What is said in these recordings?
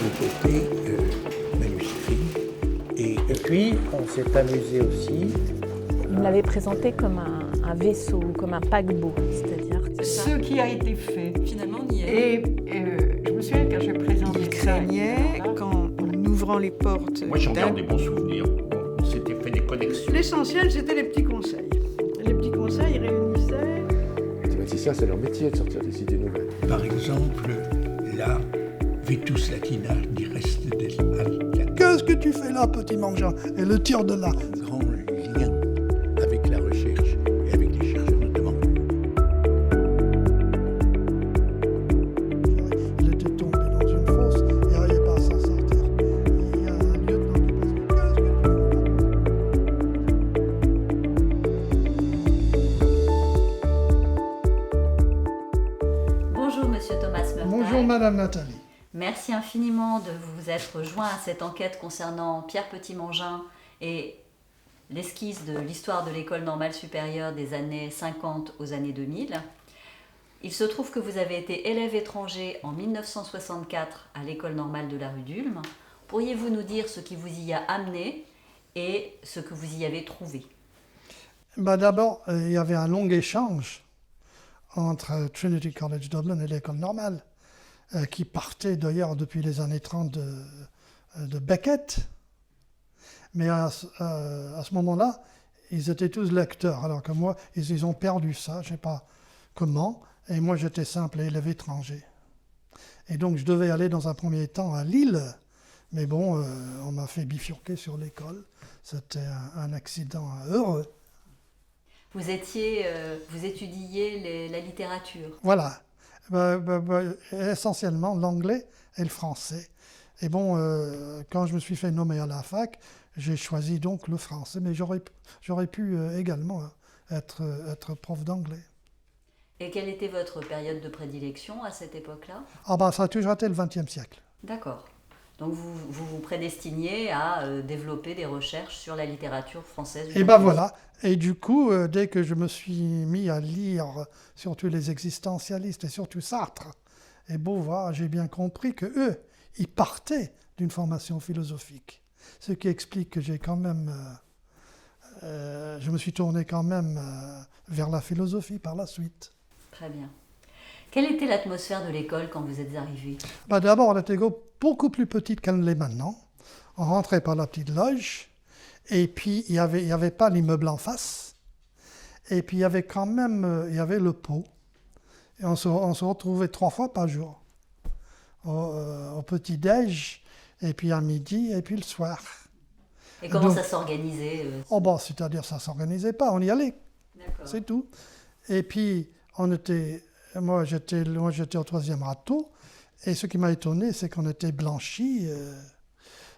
le côté manuscrit. Et puis, on s'est amusé aussi. Vous me l'avez présenté comme un vaisseau, comme un paquebot, c'est-à-dire ce qui a été fait. Finalement, on y est. Et je me souviens quand je présentais Il craignait qu'en ouvrant les portes... moi, j'en garde des bons souvenirs. On s'était fait des connexions. L'essentiel, c'était les petits conseils. Les petits conseils réunissaient... Les thématiciens, c'est leur métier de sortir des idées nouvelles. Par exemple, la Vetus latina du reste des Alcades. Qu'est-ce que tu fais là, petit mangeant? Et le tire de là. Un grand lien avec la recherche et avec les chercheurs notamment. Il était tombé dans une fosse, il n'arrivait pas à s'en sortir. Il y a un lieutenant qui passe. Bonjour Monsieur Thomas Meurtaille. Bonjour Madame Nathalie. Merci infiniment de vous être joint à cette enquête concernant Pierre Petit-Mangin et l'esquisse de l'histoire de l'école normale supérieure des années 50 aux années 2000. Il se trouve que vous avez été élève étranger en 1964 à l'école normale de la rue d'Ulm. Pourriez-vous nous dire ce qui vous y a amené et ce que vous y avez trouvé? D'abord, il y avait un long échange entre Trinity College Dublin et l'école normale, qui partait d'ailleurs depuis les années 30 de Beckett. Mais à ce moment-là, ils étaient tous lecteurs, alors que moi, ils ont perdu ça, je ne sais pas comment, et moi j'étais simple élève étranger. Et donc je devais aller dans un premier temps à Lille, mais bon, on m'a fait bifurquer sur l'école. C'était un accident heureux. Vous étudiez la littérature. Voilà, essentiellement l'anglais et le français. Et bon, quand je me suis fait nommer à la fac, j'ai choisi donc le français, mais j'aurais pu également être prof d'anglais. Et quelle était votre période de prédilection à cette époque-là? Ça a toujours été le XXe siècle. D'accord. Donc vous prédestiniez à développer des recherches sur la littérature française. Et voilà. Et du coup, dès que je me suis mis à lire surtout les existentialistes et surtout Sartre et Beauvoir, j'ai bien compris que eux, ils partaient d'une formation philosophique. Ce qui explique que j'ai quand même, je me suis tourné quand même vers la philosophie par la suite. Très bien. Quelle était l'atmosphère de l'école quand vous êtes arrivé? D'abord, elle était beaucoup plus petite qu'elle ne l'est maintenant. On rentrait par la petite loge, et puis il y avait pas l'immeuble en face, et puis il y avait quand même il y avait le pot. Et on se retrouvait 3 fois par jour, au petit-déj, et puis à midi, et puis le soir. Et comment ça s'organisait C'est-à-dire ça ne s'organisait pas, on y allait, c'est tout. Et puis moi j'étais au 3e râteau, et ce qui m'a étonné, c'est qu'on était blanchis,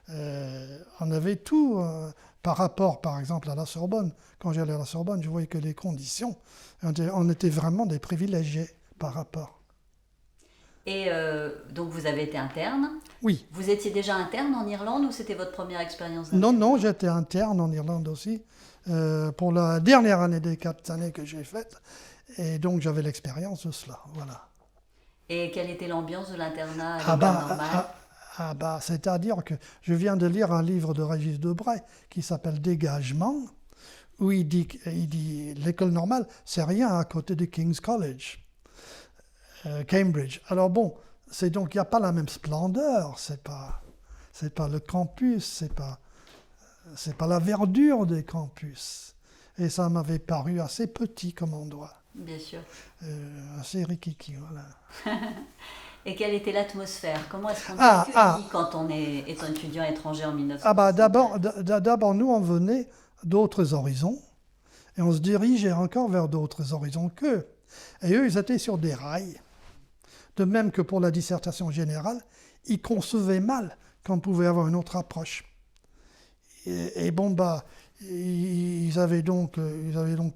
on avait tout par rapport, par exemple, à la Sorbonne. Quand j'allais à la Sorbonne, je voyais que les conditions, on était vraiment des privilégiés par rapport. Et donc vous avez été interne? Oui. Vous étiez déjà interne en Irlande ou c'était votre première expérience d'interne? Non, j'étais interne en Irlande aussi, pour la dernière année des 4 années que j'ai faites, et donc j'avais l'expérience de cela, voilà. Et quelle était l'ambiance de l'internat à l'école normale? C'est-à-dire que je viens de lire un livre de Régis Debray qui s'appelle Dégagement, où il dit l'école normale, c'est rien à côté de King's College, Cambridge. Alors bon, c'est donc il n'y a pas la même splendeur, c'est pas le campus, c'est pas la verdure des campus. Et ça m'avait paru assez petit comme endroit. Bien sûr. Assez rikiki, voilà. Et quelle était l'atmosphère? Comment est-ce qu'on est accueilli quand on est étudiant étranger en 1960? D'abord, nous, on venait d'autres horizons, et on se dirigeait encore vers d'autres horizons qu'eux. Et eux, ils étaient sur des rails. De même que pour la dissertation générale, ils concevaient mal qu'on pouvait avoir une autre approche. Et bon, ils avaient donc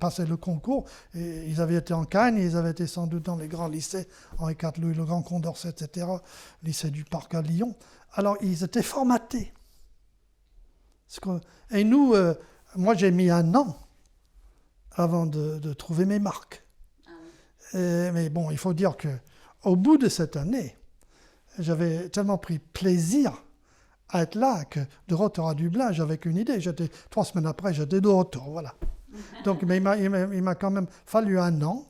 passé le concours, et ils avaient été en Cagne, ils avaient été sans doute dans les grands lycées, Henri IV, Louis le Grand, Condorcet, etc., lycée du Parc à Lyon. Alors, ils étaient formatés. Et nous, moi, j'ai mis 1 an avant de trouver mes marques. Mais bon, il faut dire qu'au bout de cette année, j'avais tellement pris plaisir à être là que de retour à Dublin, j'avais qu'une idée. 3 semaines après, j'étais de retour, voilà. Donc, mais il m'a quand même fallu un an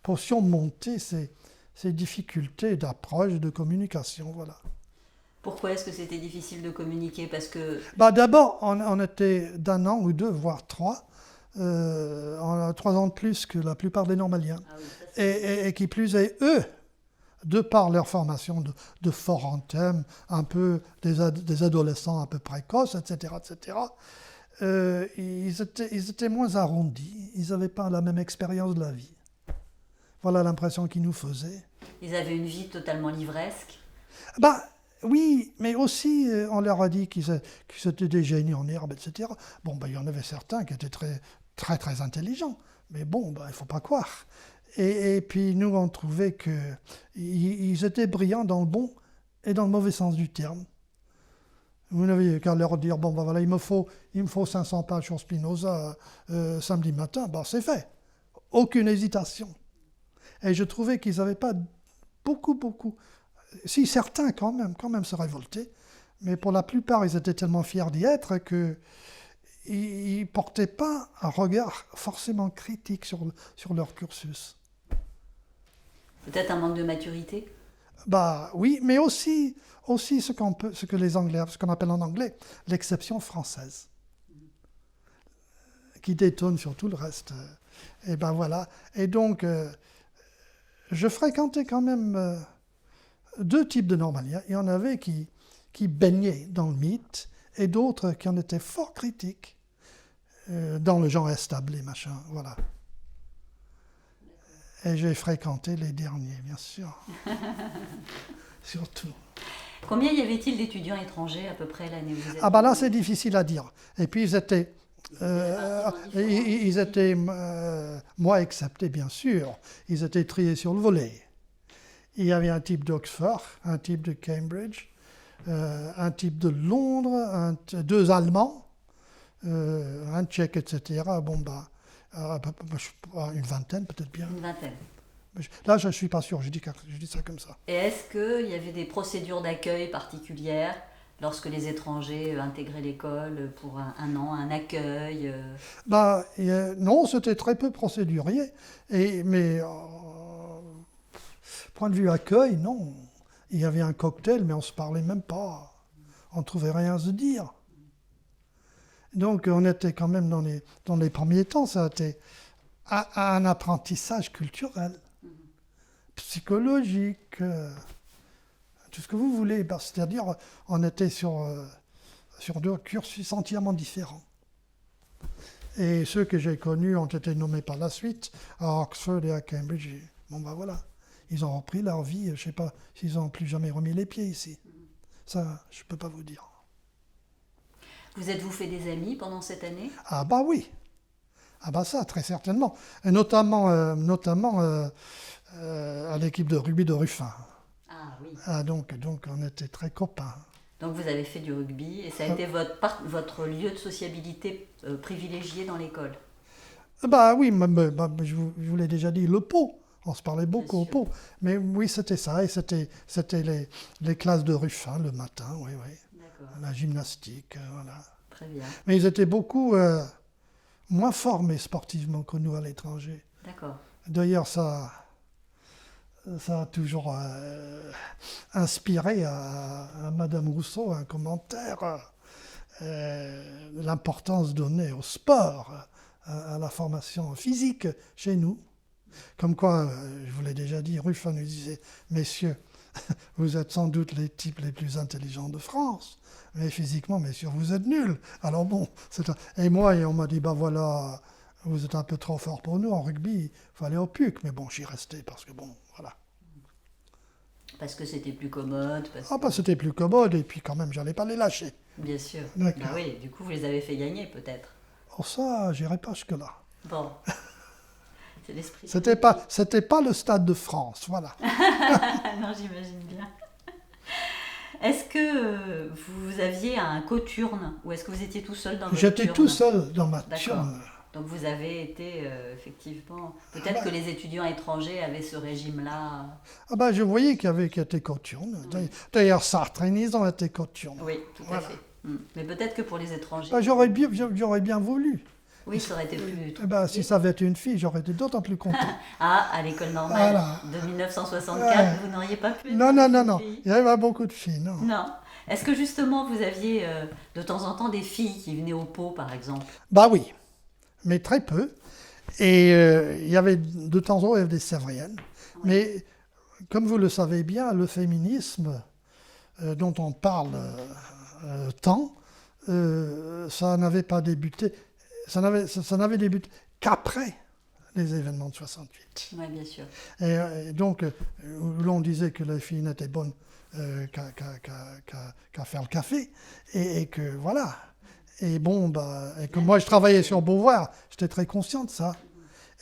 pour surmonter ces difficultés d'approche, de communication, voilà. Pourquoi est-ce que c'était difficile de communiquer? Parce que D'abord, on était d'1 an ou 2, voire 3. On a 3 ans de plus que la plupart des Normaliens. ah oui, ça, c'est- Et qui plus est, eux, de par leur formation de fort en thème, un peu des adolescents un peu précoces, etc., ils étaient moins arrondis, ils n'avaient pas la même expérience de la vie. Voilà l'impression qu'ils nous faisaient. ils avaient une vie totalement livresque. Bah, oui, mais aussi, on leur a dit qu'ils étaient des génies en herbe, etc. Bon, bah, il y en avait certains qui étaient très, très, très intelligents, mais bon, bah, il ne faut pas croire. Et puis, nous, on trouvait qu'ils étaient brillants dans le bon et dans le mauvais sens du terme. Vous n'aviez qu'à leur dire, bon, bah, voilà, il me faut 500 pages sur Spinoza samedi matin, bah, c'est fait. Aucune hésitation. Et je trouvais qu'ils n'avaient pas beaucoup... Si, certains quand même se révoltaient, mais pour la plupart, ils étaient tellement fiers d'y être qu'ils ne portaient pas un regard forcément critique sur leur cursus. Peut-être un manque de maturité. Bah oui, mais aussi ce que les Anglais, ce qu'on appelle en anglais l'exception française, qui détonne sur tout le reste. Et ben voilà. Et donc, je fréquentais quand même 2 types de Normaliens. Il y en avait qui baignaient dans le mythe et d'autres qui en étaient fort critiques dans le genre establé, machin, voilà. Et j'ai fréquenté les derniers, bien sûr. Surtout. Combien y avait-il d'étudiants étrangers à peu près l'année où vous êtes Ah bah là, c'est difficile à dire. Et puis ils étaient moi excepté bien sûr, ils étaient triés sur le volet. Il y avait un type d'Oxford, un type de Cambridge, un type de Londres, 2 Allemands, un Tchèque, etc. Bon, bah, une vingtaine peut-être bien. Une vingtaine. Là, je ne suis pas sûr, je dis ça comme ça. Et est-ce qu'il y avait des procédures d'accueil particulières lorsque les étrangers intégraient l'école pour un an, un accueil Bah, non, c'était très peu procédurier, mais point de vue accueil, non. Il y avait un cocktail, mais on ne se parlait même pas. On ne trouvait rien à se dire. Donc, on était quand même dans les premiers temps, ça a été un apprentissage culturel, psychologique, tout ce que vous voulez. Bah, c'est-à-dire, on était sur 2 cursus entièrement différents. Et ceux que j'ai connus ont été nommés par la suite à Oxford et à Cambridge. Bon, ben voilà. Ils ont repris leur vie, je ne sais pas s'ils n'ont plus jamais remis les pieds ici. Ça, je ne peux pas vous dire. Vous êtes-vous fait des amis pendant cette année? Ah bah oui. Ah bah ça, très certainement. Et notamment à l'équipe de rugby de Ruffin. Ah oui. Ah, donc on était très copains. Donc vous avez fait du rugby et ça a été votre lieu de sociabilité privilégié dans l'école? Bah oui, je vous l'ai déjà dit, le pot. On se parlait beaucoup au pot. Mais oui, c'était ça. Et c'était les classes de Ruffin le matin, oui. D'accord. La gymnastique, voilà. Très bien. Mais ils étaient beaucoup moins formés sportivement que nous à l'étranger. D'accord. D'ailleurs, ça a toujours inspiré à Madame Rousseau un commentaire, l'importance donnée au sport, à la formation physique chez nous. Comme quoi, je vous l'ai déjà dit, Ruffin nous disait, messieurs, vous êtes sans doute les types les plus intelligents de France, mais physiquement, messieurs, vous êtes nuls. Alors bon, et moi, on m'a dit, bah voilà, vous êtes un peu trop fort pour nous en rugby, il faut aller au PUC. Mais bon, j'y restais parce que bon, voilà. Parce que c'était plus commode C'était plus commode, et puis quand même, j'allais pas les lâcher. Bien sûr. D'accord. Bah oui, du coup, vous les avez fait gagner peut-être. Oh ça, j'irai pas jusque-là. Bon. C'est l'esprit. C'était pas le Stade de France, voilà. Non, j'imagine bien. Est-ce que vous aviez un coturne ou est-ce que vous étiez tout seul dans votre J'étais turne? tout seul dans ma D'accord. turne. Donc vous avez été effectivement... Peut-être que les étudiants étrangers avaient ce régime-là. Ah ben, je voyais qu'il y avait qui étaient caution. D'ailleurs, Sartre et Nizan étaient caution. Oui, tout à fait. Mais peut-être que pour les étrangers... Ben, j'aurais bien voulu. Oui, ça aurait été plus... Eh ben, si ça avait été une fille, j'aurais été d'autant plus content. Ah, à l'école normale Voilà. de 1964, vous n'auriez pas pu... Non. Il y avait pas beaucoup de filles, non. Non. Est-ce que justement vous aviez de temps en temps des filles qui venaient au pot, par exemple? Bah oui, mais très peu. Et il y avait de temps en temps des Sévriennes. Oui. Mais comme vous le savez bien, le féminisme dont on parle tant, ça n'avait pas débuté. Ça n'avait débuté qu'après les événements de 68. Oui, bien sûr. Et donc, où l'on disait que les filles n'étaient bonnes qu'à faire le café, et que voilà. Et bon, et que moi je travaillais sur Beauvoir, j'étais très conscient de ça.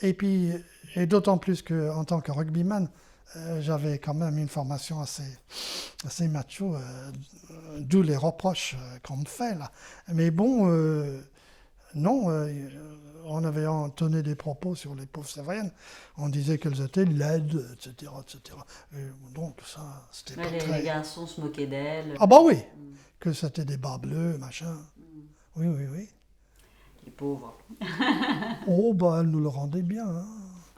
Et puis, et d'autant plus qu'en tant que rugbyman, j'avais quand même une formation assez macho, d'où les reproches qu'on me fait là. Mais bon, non, on avait entonné des propos sur les pauvres Sévriennes. On disait qu'elles étaient laides, etc. Et donc ça, c'était pas très... Les garçons se moquaient d'elles. Ah bah oui, que c'était des bas bleus, machin. Oui. Les pauvres. Oh bah elles nous le rendaient bien. Hein.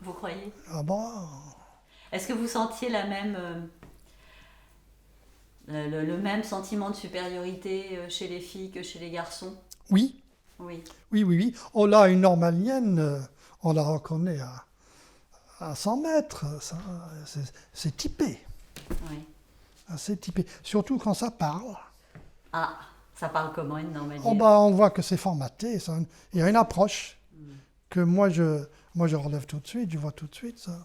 Vous croyez? Ah bah... Est-ce que vous sentiez la même... le même sentiment de supériorité chez les filles que chez les garçons? Oui. Oui. Oh là, une normalienne, on la reconnaît à 100 mètres. C'est typé. Oui. Assez typé. Surtout quand ça parle. Ah, ça parle comment une normalienne? Oh bah, on voit que c'est formaté. Il y a une approche que moi je relève tout de suite. Je vois tout de suite ça.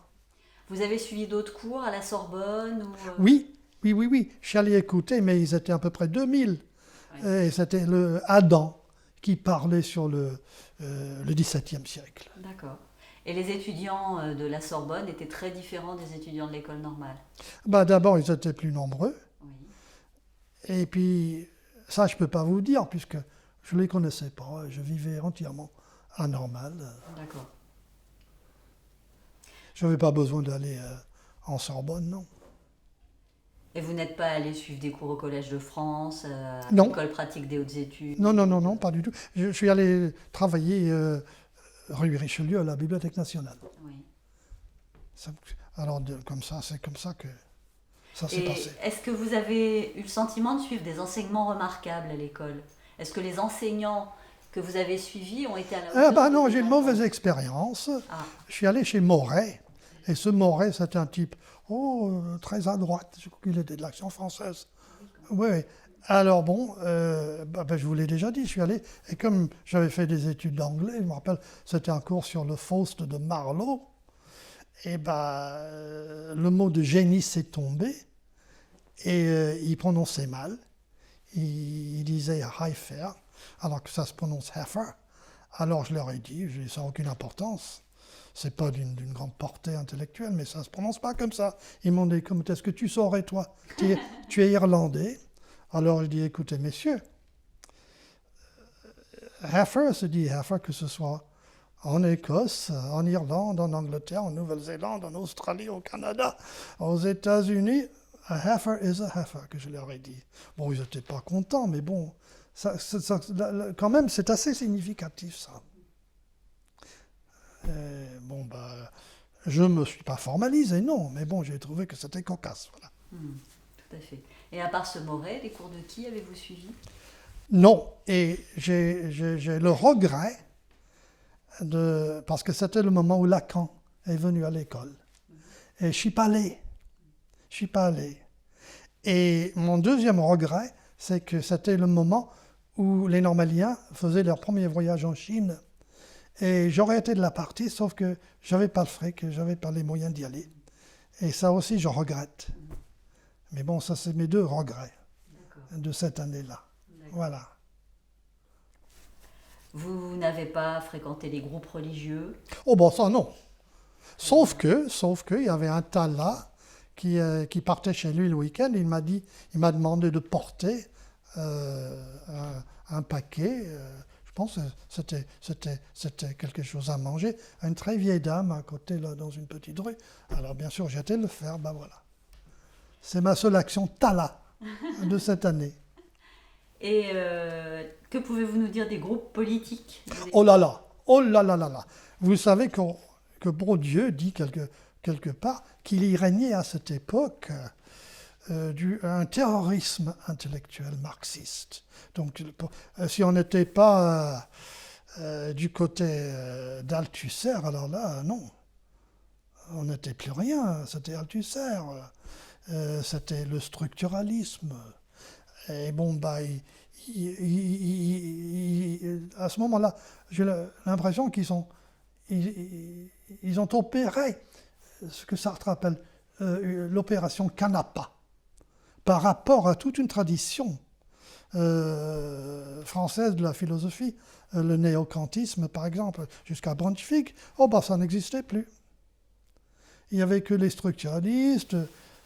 Vous avez suivi d'autres cours à la Sorbonne ou... Oui. Je suis allé écouter, mais ils étaient à peu près 2000. Oui. Et c'était le Adam qui parlait sur le XVIIe siècle. D'accord. Et les étudiants de la Sorbonne étaient très différents des étudiants de l'école normale? Bah, d'abord, ils étaient plus nombreux. Oui. Et puis, ça, je ne peux pas vous dire, puisque je ne les connaissais pas. Je vivais entièrement à Normal. D'accord. Je n'avais pas besoin d'aller en Sorbonne, non. Et vous n'êtes pas allé suivre des cours au Collège de France, à Non. l'École pratique des hautes études? Non, pas du tout. Je suis allé travailler rue Richelieu à la Bibliothèque nationale. Oui. Alors, comme ça, c'est comme ça que ça s'est Et passé. est-ce que vous avez eu le sentiment de suivre des enseignements remarquables à l'école? Est-ce que les enseignants que vous avez suivis ont été à la hauteur? Bah non, j'ai une mauvaise expérience. Ah. Je suis allé chez Moret. Et ce Moret, c'était un type très à droite. Je crois qu'il était de l'Action française. Oui. Alors bon, je vous l'ai déjà dit, je suis allé, et comme j'avais fait des études d'anglais, je me rappelle, c'était un cours sur le Faust de Marlowe, et le mot de génie s'est tombé, et il prononçait mal. Il disait Heifer, alors que ça se prononce Heifer. Alors je leur ai dit, ça n'a aucune importance. C'est pas d'une grande portée intellectuelle, mais ça ne se prononce pas comme ça. Ils m'ont dit, comment est-ce que tu saurais, toi? Tu es irlandais. Alors je dis, écoutez, messieurs, heifer se dit heifer, que ce soit en Écosse, en Irlande, en Angleterre, en Nouvelle-Zélande, en Australie, au Canada, aux États-Unis, a heifer is a heifer, que je leur ai dit. Bon, ils n'étaient pas contents, mais bon, quand même, c'est assez significatif, ça. Je ne me suis pas formalisé, non, mais bon, j'ai trouvé que c'était cocasse. Voilà. Tout à fait. Et à part ce Moret, les cours de qui avez-vous suivi? Non, et j'ai le regret, parce que c'était le moment où Lacan est venu à l'école. Et je ne suis pas allé. Et mon deuxième regret, c'est que c'était le moment où les normaliens faisaient leur premier voyage en Chine. Et j'aurais été de la partie, sauf que je n'avais pas le fric, je n'avais pas les moyens d'y aller. Et ça aussi, je regrette. Mais bon, ça, c'est mes deux regrets de cette année-là. Voilà. Vous n'avez pas fréquenté les groupes religieux? Oh, bon, ça, non. Sauf que, il y avait un tas là qui partait chez lui le week-end. Il m'a demandé de porter un paquet, je pense que c'était quelque chose à manger. Une très vieille dame à côté, là, dans une petite rue. Alors bien sûr, j'ai été le faire, ben voilà. C'est ma seule action tala de cette année. Et que pouvez-vous nous dire des groupes politiques? Oh là là, oh là là là là. Vous savez que Bourdieu dit quelque part qu'il y régnait à cette époque un terrorisme intellectuel marxiste. Donc si on n'était pas du côté d'Althusser, alors là, non. On n'était plus rien, c'était Althusser. C'était le structuralisme. Et bon, bah, à ce moment-là, j'ai l'impression qu'ils ont opéré ce que Sartre appelle l'opération Canapa, par rapport à toute une tradition française de la philosophie, le néo-kantisme par exemple, jusqu'à Brunswick. Oh, bah, ça n'existait plus. Il n'y avait que les structuralistes.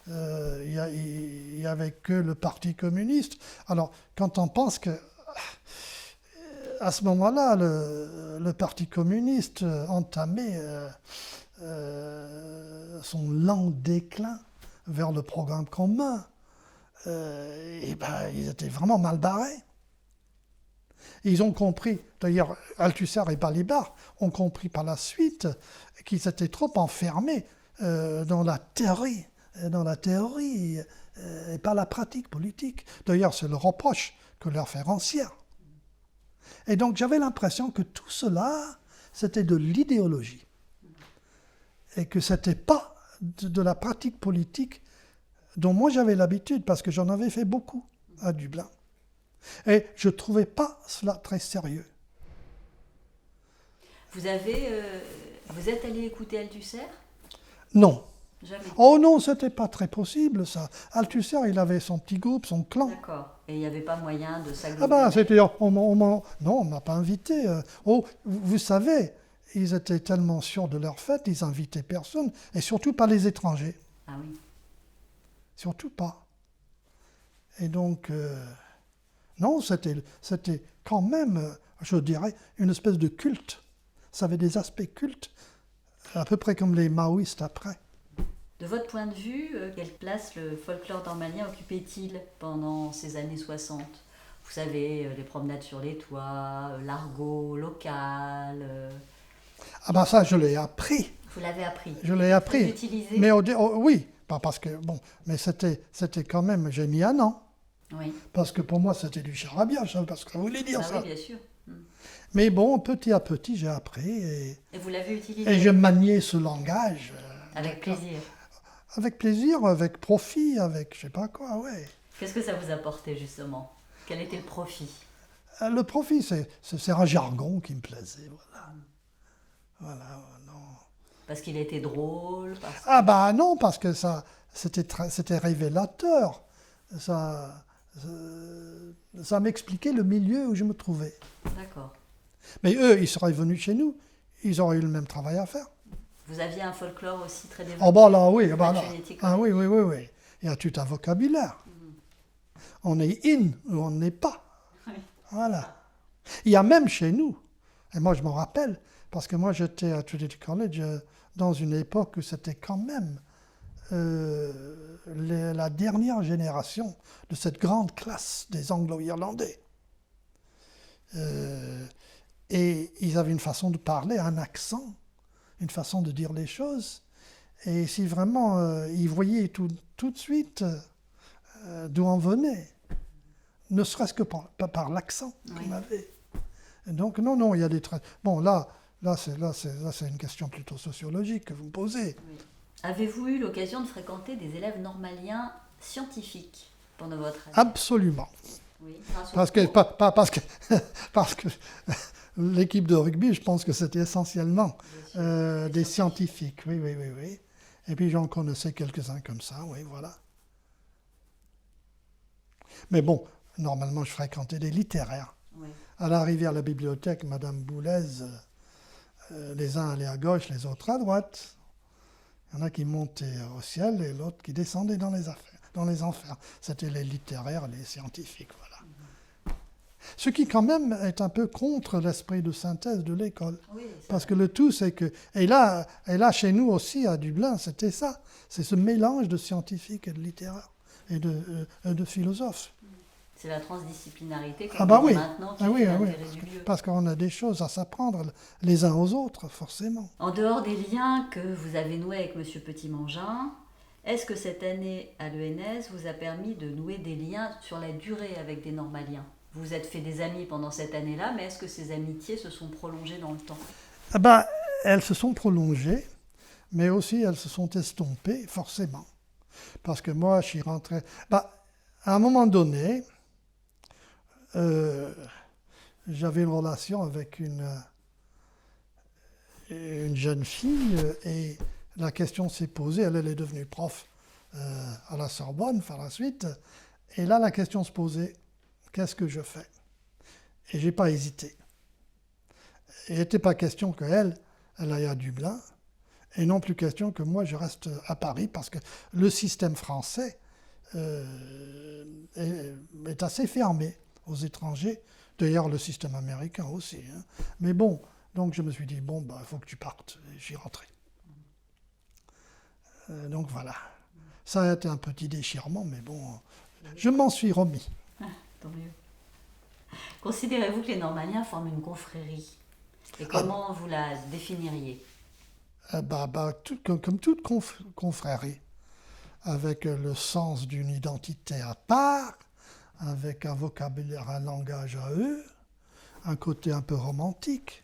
Il n'y avait que le Parti communiste. Alors, quand on pense que, à ce moment-là, le Parti communiste entamait son lent déclin vers le programme commun, et ben, ils étaient vraiment mal barrés. Ils ont compris, d'ailleurs, Althusser et Balibar ont compris par la suite qu'ils étaient trop enfermés dans la théorie et pas la pratique politique. D'ailleurs, c'est le reproche que leur fait Rancière. Et donc, j'avais l'impression que tout cela, c'était de l'idéologie. Et que ce n'était pas de la pratique politique dont moi j'avais l'habitude, parce que j'en avais fait beaucoup à Dublin. Et je ne trouvais pas cela très sérieux. Vous êtes allé écouter Althusser? Non. Jamais. Oh non, c'était pas très possible, ça. Althusser, il avait son petit groupe, son clan. D'accord. Et il n'y avait pas moyen de s'agglomérer? Ah ben, c'était... non, on ne m'a pas invité. Oh, vous savez, ils étaient tellement sûrs de leur fête, ils n'invitaient personne, et surtout pas les étrangers. Ah oui. Surtout pas. Et donc, non, c'était quand même, je dirais, une espèce de culte. Ça avait des aspects cultes, à peu près comme les maoïstes après. De votre point de vue, quelle place le folklore normalien occupait-il pendant ces années 60? Vous savez, les promenades sur les toits, l'argot local. Ah ben ça, je l'ai appris. Vous l'avez appris? Je l'ai appris. Vous l'utilisez? Mais oui, pas parce que, bon, mais c'était quand même, j'ai mis un an. Oui. Parce que pour moi, c'était du charabia, je sais pas ce que vous voulez dire, Ah ça. oui, bien sûr. Mais bon, petit à petit, j'ai appris et vous l'avez utilisé? Et je maniais ce langage. Avec plaisir. Avec plaisir, avec profit, avec je sais pas quoi, ouais. Qu'est-ce que ça vous apportait justement? Quel était le profit? Le profit, c'est un jargon qui me plaisait, voilà. Voilà, non. Parce qu'il était drôle? Ah bah non, parce que ça, c'était révélateur. Ça m'expliquait le milieu où je me trouvais. D'accord. Mais eux, ils seraient venus chez nous, ils auraient eu le même travail à faire. Vous aviez un folklore aussi très développé? Oh bah là, oui, bah là. Génétique, Ah oui. Il y a tout un vocabulaire. On est in ou on n'est pas. Oui. Voilà. Il y a même chez nous, et moi je m'en rappelle, parce que moi j'étais à Trinity College dans une époque où c'était quand même la dernière génération de cette grande classe des Anglo-Irlandais. Et ils avaient une façon de parler, un accent, une façon de dire les choses. Et si vraiment ils voyaient tout de suite d'où on venait, ne serait-ce que par l'accent qu'on avait. Et donc non, il y a des traits. Bon, là c'est une question plutôt sociologique que vous me posez. Oui. Avez-vous eu l'occasion de fréquenter des élèves normaliens scientifiques pendant votre année? Absolument. Oui, parce que l'équipe de rugby, je pense que c'était essentiellement des scientifiques. Oui. Et puis j'en connaissais quelques-uns comme ça, oui, voilà. Mais bon, normalement, je fréquentais des littéraires. Oui. À l'arrivée à la bibliothèque, Madame Boulez, les uns allaient à gauche, les autres à droite. Il y en a qui montaient au ciel et l'autre qui descendait dans les enfers. C'était les littéraires, les scientifiques, voilà. Ce qui quand même est un peu contre l'esprit de synthèse de l'école. Oui, Parce que le tout, c'est que... Et là, chez nous aussi, à Dublin, c'était ça. C'est ce mélange de scientifiques et de littéraires et de philosophes. c'est la transdisciplinarité comme Ah bah on dit oui. maintenant qui Ah oui, fait ah oui. l'intérêt du lieu. Parce qu'on a des choses à s'apprendre les uns aux autres, forcément. En dehors des liens que vous avez noués avec M. Petit-Mangin, est-ce que cette année à l'ENS vous a permis de nouer des liens sur la durée avec des normaliens? Vous vous êtes fait des amis pendant cette année-là, mais est-ce que ces amitiés se sont prolongées dans le temps? Ah ben, elles se sont prolongées, mais aussi elles se sont estompées, forcément. Parce que moi, je suis rentré... à un moment donné, j'avais une relation avec une jeune fille et la question s'est posée. Elle est devenue prof à la Sorbonne par la suite. Et là, la question se posait, qu'est-ce que je fais? Et je n'ai pas hésité. Il n'était pas question qu'elle aille à Dublin, et non plus question que moi je reste à Paris, parce que le système français est assez fermé aux étrangers. D'ailleurs, le système américain aussi. Hein. Mais bon, donc je me suis dit, bon, il faut que tu partes. Et j'y rentrais. Donc voilà. Ça a été un petit déchirement, mais bon, je m'en suis remis. Tant mieux. Considérez-vous que les normaliens forment une confrérie? Et comment vous la définiriez? Comme toute confrérie, avec le sens d'une identité à part, avec un vocabulaire, un langage à eux, un côté un peu romantique.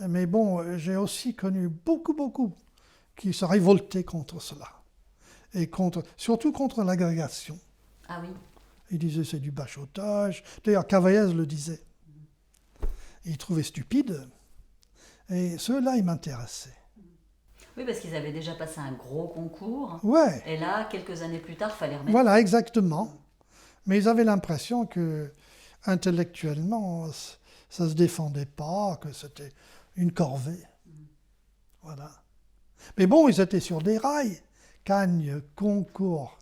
Mais bon, j'ai aussi connu beaucoup qui se révoltaient contre cela. Et surtout contre l'agrégation. Ah oui. Ils disaient c'est du bachotage. D'ailleurs, Cavaillès le disait. Ils trouvaient stupide. Et ceux-là, ils m'intéressaient. Oui, parce qu'ils avaient déjà passé un gros concours. Ouais. Et là, quelques années plus tard, il fallait remettre. Voilà, exactement. Mais ils avaient l'impression que, intellectuellement, ça ne se défendait pas, que c'était une corvée. Voilà. Mais bon, ils étaient sur des rails. Cagne, concours,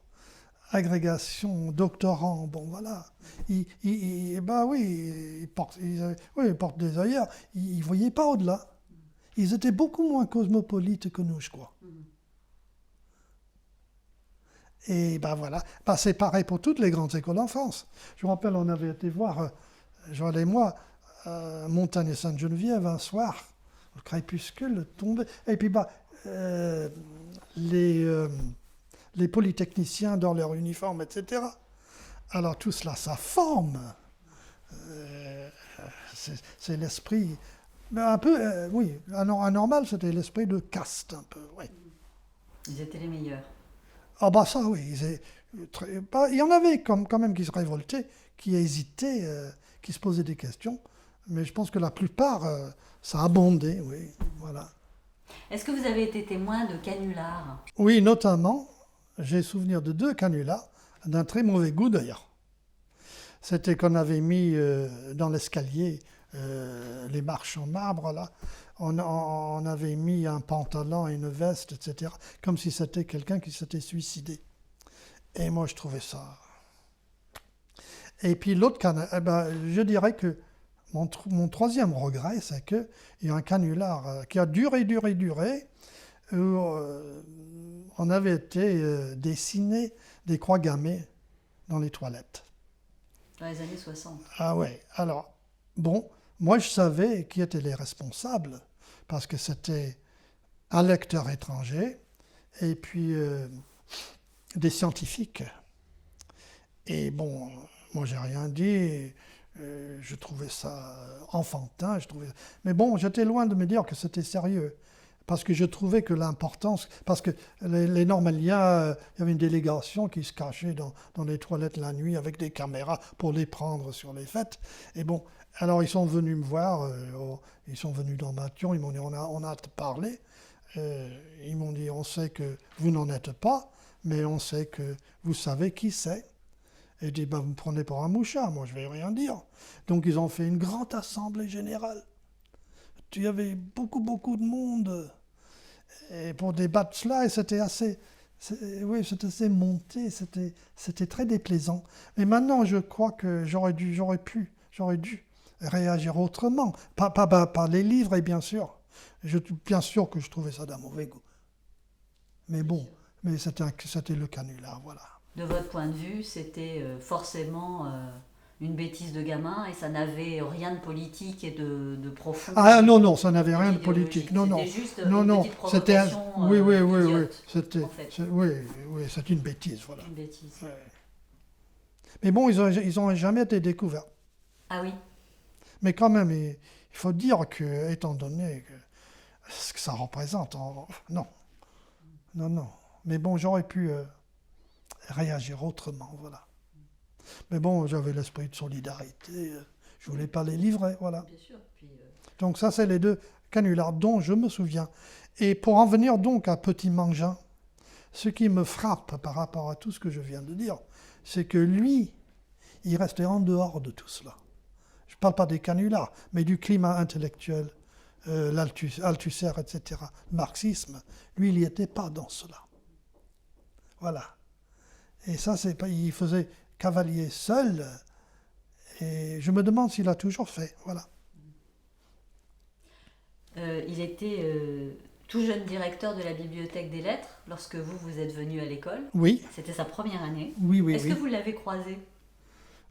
agrégation, doctorant, bon voilà. Ils portent des œillères, ils ne voyaient pas au-delà. Ils étaient beaucoup moins cosmopolites que nous, je crois. Et voilà, c'est pareil pour toutes les grandes écoles en France. Je me rappelle, on avait été voir, Joël et moi, Montagne et Sainte-Geneviève un soir, le crépuscule tombait, et puis les polytechniciens dans leur uniforme, etc. Alors tout cela, ça forme. C'est l'esprit, un peu, oui, anormal, c'était l'esprit de caste, un peu, oui. Ils étaient les meilleurs. Ah ça oui, il y en avait quand même qui se révoltaient, qui hésitaient, qui se posaient des questions, mais je pense que la plupart, ça abondait, oui, voilà. Est-ce que vous avez été témoin de canulars? Oui, notamment, j'ai souvenir de 2 canulars, d'un très mauvais goût d'ailleurs. C'était qu'on avait mis dans l'escalier, les marches en marbre, là, on avait mis un pantalon et une veste, etc., comme si c'était quelqu'un qui s'était suicidé. Et moi, je trouvais ça... Et puis l'autre canular, je dirais que mon 3e regret, c'est qu'il y a un canular qui a duré, où on avait été dessiner des croix gammées dans les toilettes. Dans les années 60. Ah ouais, alors, bon, moi je savais qui étaient les responsables, parce que c'était un lecteur étranger, et puis des scientifiques. Et bon, moi j'ai rien dit, je trouvais ça enfantin, mais bon, j'étais loin de me dire que c'était sérieux, parce que je trouvais que l'importance, parce que les normaliens, il y avait une délégation qui se cachait dans les toilettes la nuit avec des caméras pour les prendre sur les fêtes, et bon, alors ils sont venus me voir, ils sont venus dans Mathion, ils m'ont dit on a parlé, ils m'ont dit on sait que vous n'en êtes pas, mais on sait que vous savez qui c'est. Et je dis vous me prenez pour un mouchard, moi je vais rien dire. Donc ils ont fait une grande assemblée générale. Il y avait beaucoup de monde et pour débattre cela, et c'était assez monté, c'était très déplaisant. Mais maintenant je crois que j'aurais pu J'aurais dû réagir autrement. Pas les livres, et bien sûr. Bien sûr que je trouvais ça d'un mauvais goût. Mais bon, mais c'était le canular, voilà. De votre point de vue, c'était forcément une bêtise de gamin et ça n'avait rien de politique et de profond. Ah non, ça n'avait rien de politique. Non, C'était juste non, une non. petite provocation Oui, idiote, c'était, en fait. oui, c'est une bêtise, voilà. Une bêtise. Ouais. Mais bon, ils ont jamais été découverts. Ah oui. Mais quand même, il faut dire que, étant donné ce que ça représente, non. Mais bon, j'aurais pu réagir autrement, voilà. Mais bon, j'avais l'esprit de solidarité, je voulais pas les livrer, voilà. Bien sûr. Puis, Donc ça, c'est les deux canulars dont je me souviens. Et pour en venir donc à Petit Mangin, ce qui me frappe par rapport à tout ce que je viens de dire, c'est que lui, il restait en dehors de tout cela. Je ne parle pas des canulars, mais du climat intellectuel, l'Althusser, etc., le marxisme. Lui, il n'y était pas dans cela. Voilà. Et ça, il faisait cavalier seul, et je me demande s'il a toujours fait. Voilà. il était tout jeune directeur de la Bibliothèque des Lettres lorsque vous êtes venu à l'école. Oui. C'était sa première année. Oui. Est-ce que vous l'avez croisé?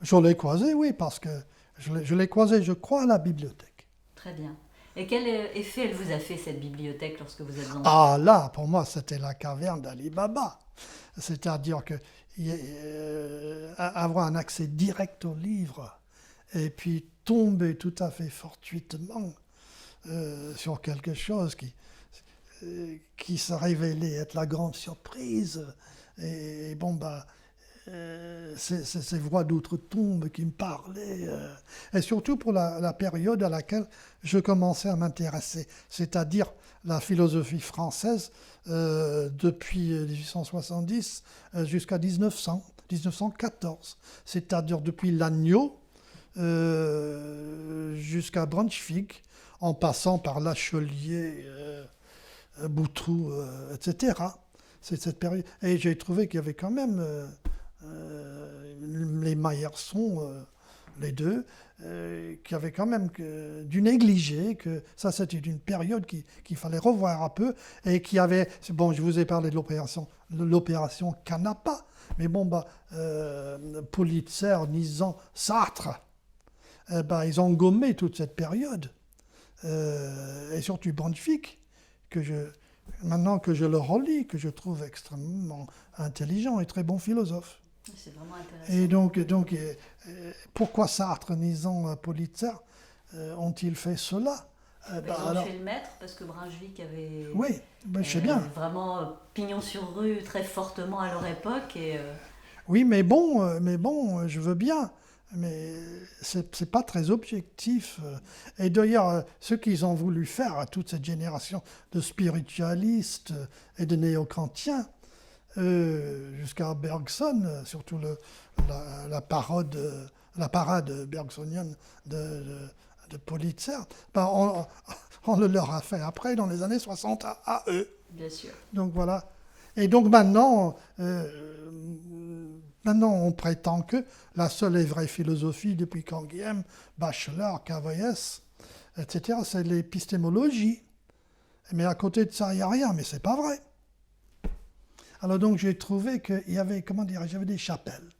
Je l'ai croisé, oui, parce que je l'ai croisé, je crois, à la bibliothèque. Très bien. Et quel effet elle vous a fait, cette bibliothèque, lorsque vous êtes entré? Ah là, pour moi, c'était la caverne d'Ali Baba. C'est-à-dire que avoir un accès direct au livre et puis tomber tout à fait fortuitement sur quelque chose qui s'est révélé être la grande surprise. Et bon, ces voix d'outre-tombe qui me parlaient, et surtout pour la période à laquelle je commençais à m'intéresser, c'est-à-dire la philosophie française depuis 1870 jusqu'à 1914, c'est-à-dire depuis Lagneau jusqu'à Braunschweig, en passant par Lachelier, Boutroux, etc. C'est cette période. Et j'ai trouvé qu'il y avait quand même les Mayerson, les deux, qui avaient quand même dû négliger que ça, c'était une période qu'il fallait revoir un peu, et qui avait... Bon, je vous ai parlé de l'opération Canapa, mais bon, Pulitzer, Nizan, Sartre, ils ont gommé toute cette période, et surtout Braunschweig, maintenant que je le relis, que je trouve extrêmement intelligent et très bon philosophe. C'est vraiment intéressant. Et donc pourquoi Sartre, Nizan, Pulitzer ont-ils fait cela? Ils ont fait le maître parce que Brunswick avait oui, je sais bien. Vraiment pignon sur rue très fortement à leur époque. Oui, mais bon, je veux bien. Mais c'est pas très objectif. Et d'ailleurs, ce qu'ils ont voulu faire à toute cette génération de spiritualistes et de néo-kantiens, jusqu'à Bergson, surtout la parade bergsonienne de Pulitzer, on le leur a fait après, dans les années 60, à eux. Bien sûr. Donc voilà. Et donc maintenant, on prétend que la seule et vraie philosophie depuis Canguilhem, Bachelard, Cavaillès, etc., c'est l'épistémologie. Mais à côté de ça, il n'y a rien, mais c'est pas vrai. Alors donc j'ai trouvé qu'il y avait, j'avais des chapelles,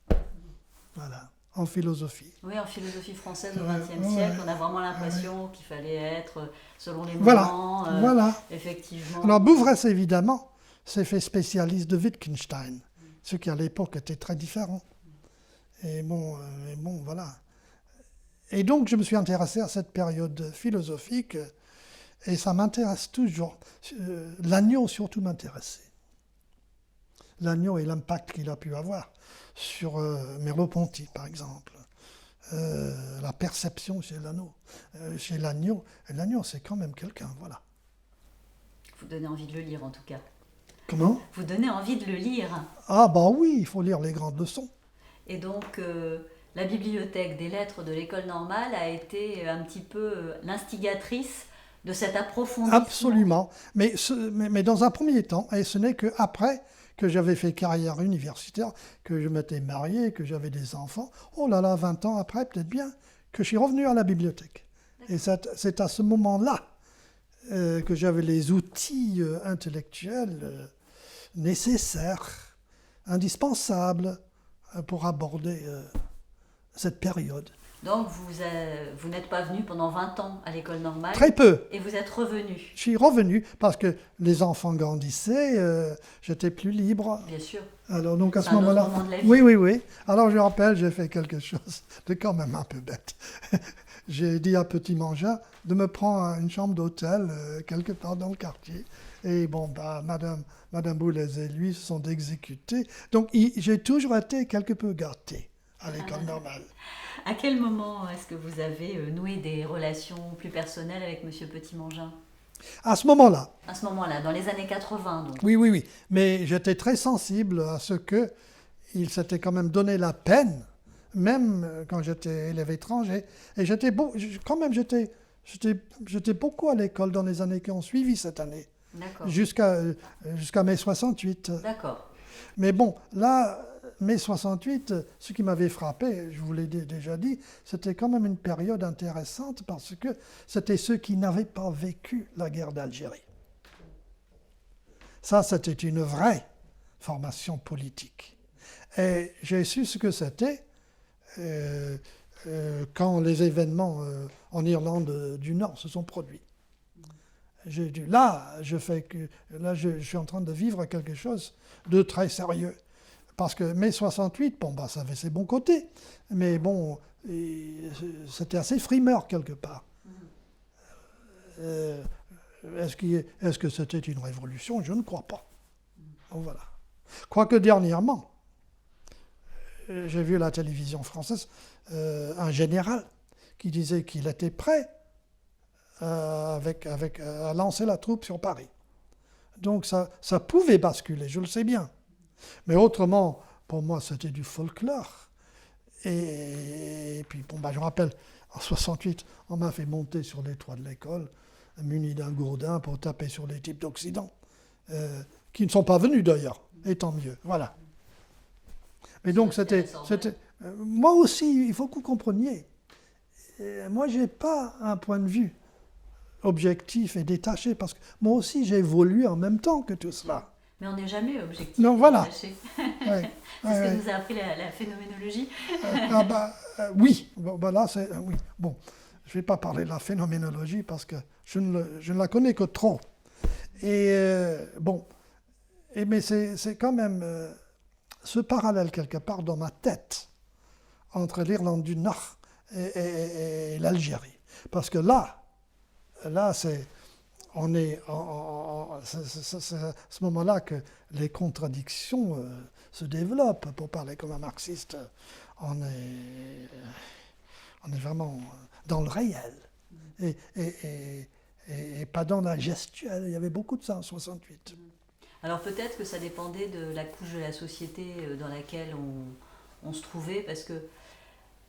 voilà, en philosophie. Oui, en philosophie française au XXe siècle, on a vraiment l'impression qu'il fallait être selon les voilà, moments. Voilà. Effectivement. Alors Bouvresse, évidemment, s'est fait spécialiste de Wittgenstein, ce qui à l'époque était très différent. Et bon, voilà. Et donc je me suis intéressé à cette période philosophique, et ça m'intéresse toujours. Lagneau surtout m'intéressait. Lagneau et l'impact qu'il a pu avoir sur Merleau-Ponty, par exemple. La perception chez Lagneau. Et Lagneau, c'est quand même quelqu'un, voilà. Vous donnez envie de le lire, en tout cas. Comment? Vous donnez envie de le lire. Ah oui, il faut lire les grandes leçons. Et donc, la bibliothèque des lettres de l'école normale a été un petit peu l'instigatrice de cet approfondissement. Absolument. Mais dans un premier temps, et ce n'est qu'après que j'avais fait carrière universitaire, que je m'étais marié, que j'avais des enfants, 20 ans après, peut-être bien, que je suis revenu à la bibliothèque. Et c'est à ce moment-là que j'avais les outils intellectuels nécessaires, indispensables pour aborder cette période. Donc vous n'êtes pas venu pendant 20 ans à l'école normale. Très peu. Et vous êtes revenu. Je suis revenu parce que les enfants grandissaient, j'étais plus libre. Bien sûr. Alors donc à C'est ce un autre moment-là, moment de la vie. oui. Alors je rappelle, j'ai fait quelque chose de quand même un peu bête. J'ai dit à Petit Mangin de me prendre une chambre d'hôtel quelque part dans le quartier. Et bon, Madame Boulez et lui se sont exécutés. Donc j'ai toujours été quelque peu gâté à l'école normale. À quel moment est-ce que vous avez noué des relations plus personnelles avec Monsieur Petit-Mangin? À ce moment-là. À ce moment-là, dans les années 80 donc. Oui. Mais j'étais très sensible à ce qu'il s'était quand même donné la peine, même quand j'étais élève étranger. Et j'étais beaucoup à l'école dans les années qui ont suivi cette année. D'accord. Jusqu'à mai 68. D'accord. Mais bon, là, mai 68, ce qui m'avait frappé, je vous l'ai déjà dit, c'était quand même une période intéressante parce que c'était ceux qui n'avaient pas vécu la guerre d'Algérie. Ça, c'était une vraie formation politique. Et j'ai su ce que c'était quand les événements en Irlande du Nord se sont produits. J'ai dit, je suis en train de vivre quelque chose de très sérieux. Parce que mai 68, ça avait ses bons côtés, mais bon, c'était assez frimeur quelque part. Est-ce que c'était une révolution? Je ne crois pas. Donc, voilà. Quoique dernièrement, j'ai vu à la télévision française un général qui disait qu'il était prêt à lancer la troupe sur Paris. Donc ça pouvait basculer, je le sais bien. Mais autrement, pour moi, c'était du folklore. Et puis, je me rappelle, en 68, on m'a fait monter sur les toits de l'école, muni d'un gourdin pour taper sur les types d'Occident, qui ne sont pas venus d'ailleurs, et tant mieux. Voilà. Mais donc, c'était moi aussi, il faut que vous compreniez, moi, je n'ai pas un point de vue objectif et détaché, parce que moi aussi, j'ai évolué en même temps que tout cela. Mais on n'est jamais objectif. Non, voilà. Détaché. Ouais. C'est ce que nous a appris la phénoménologie. Oui. Oui. Bon, je ne vais pas parler de la phénoménologie parce que je ne la connais que trop. Mais c'est quand même ce parallèle quelque part dans ma tête entre l'Irlande du Nord et l'Algérie. Parce que là, c'est à ce moment-là que les contradictions se développent. Pour parler comme un marxiste, on est vraiment dans le réel et pas dans la gestuelle. Il y avait beaucoup de ça en 68. Alors peut-être que ça dépendait de la couche de la société dans laquelle on se trouvait, parce que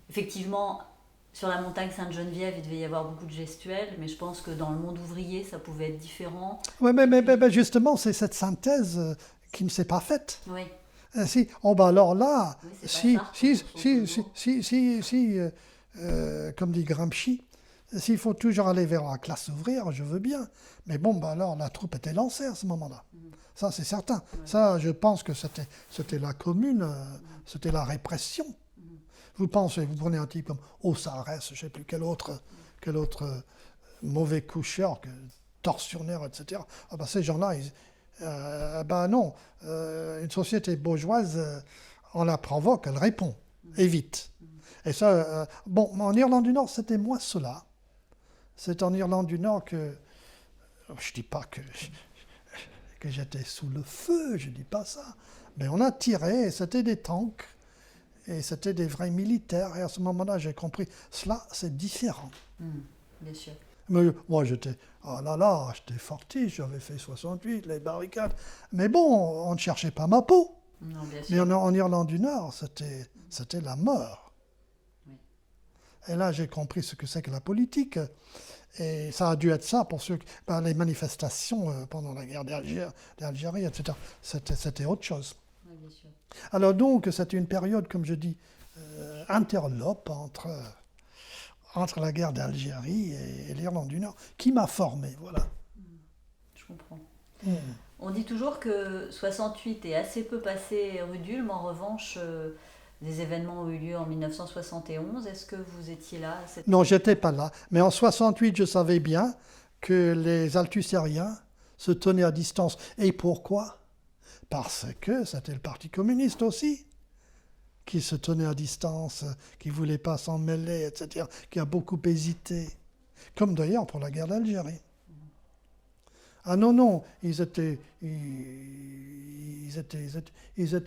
effectivement, sur la montagne Sainte-Geneviève, il devait y avoir beaucoup de gestuels, mais je pense que dans le monde ouvrier, ça pouvait être différent. Oui, mais justement, c'est cette synthèse qui ne s'est pas faite. Oui. Alors là, oui, comme dit Gramsci, s'il faut toujours aller vers la classe ouvrière, je veux bien. Mais alors la troupe était lancée à ce moment-là. Ça, c'est certain. Ouais. Ça, je pense que c'était la commune, c'était la répression. Vous prenez un type comme Ossarès, je ne sais plus quel autre mauvais coucheur, tortionnaire, etc. Ces gens-là, non. Une société bourgeoise, on la provoque, elle répond, et vite. Et ça, en Irlande du Nord, c'était moins cela. C'est en Irlande du Nord que, je ne dis pas que j'étais sous le feu, je ne dis pas ça, mais on a tiré, et c'était des tanks. Et c'était des vrais militaires. Et à ce moment-là, j'ai compris, cela, c'est différent. Bien sûr. Mais moi, j'étais fortiche, j'avais fait 68, les barricades. Mais bon, on ne cherchait pas ma peau. Non, bien sûr. Mais en Irlande du Nord, c'était la mort. Oui. Et là, j'ai compris ce que c'est que la politique. Et ça a dû être ça pour les manifestations pendant la guerre d'Algérie, etc. C'était autre chose. Oui, bien sûr. entre la guerre d'Algérie et l'Irlande du Nord, qui m'a formé, voilà. Je comprends. Mm. On dit toujours que 68 est assez peu passé rue d'Ulm. En revanche, des événements ont eu lieu en 1971. Est-ce que vous étiez là à cette... Non, j'étais pas là. Mais en 68, je savais bien que les althusériens se tenaient à distance. Et pourquoi? Parce que c'était le Parti communiste aussi qui se tenait à distance, qui ne voulait pas s'en mêler, etc., qui a beaucoup hésité. Comme d'ailleurs pour la guerre d'Algérie. Ah non, ils étaient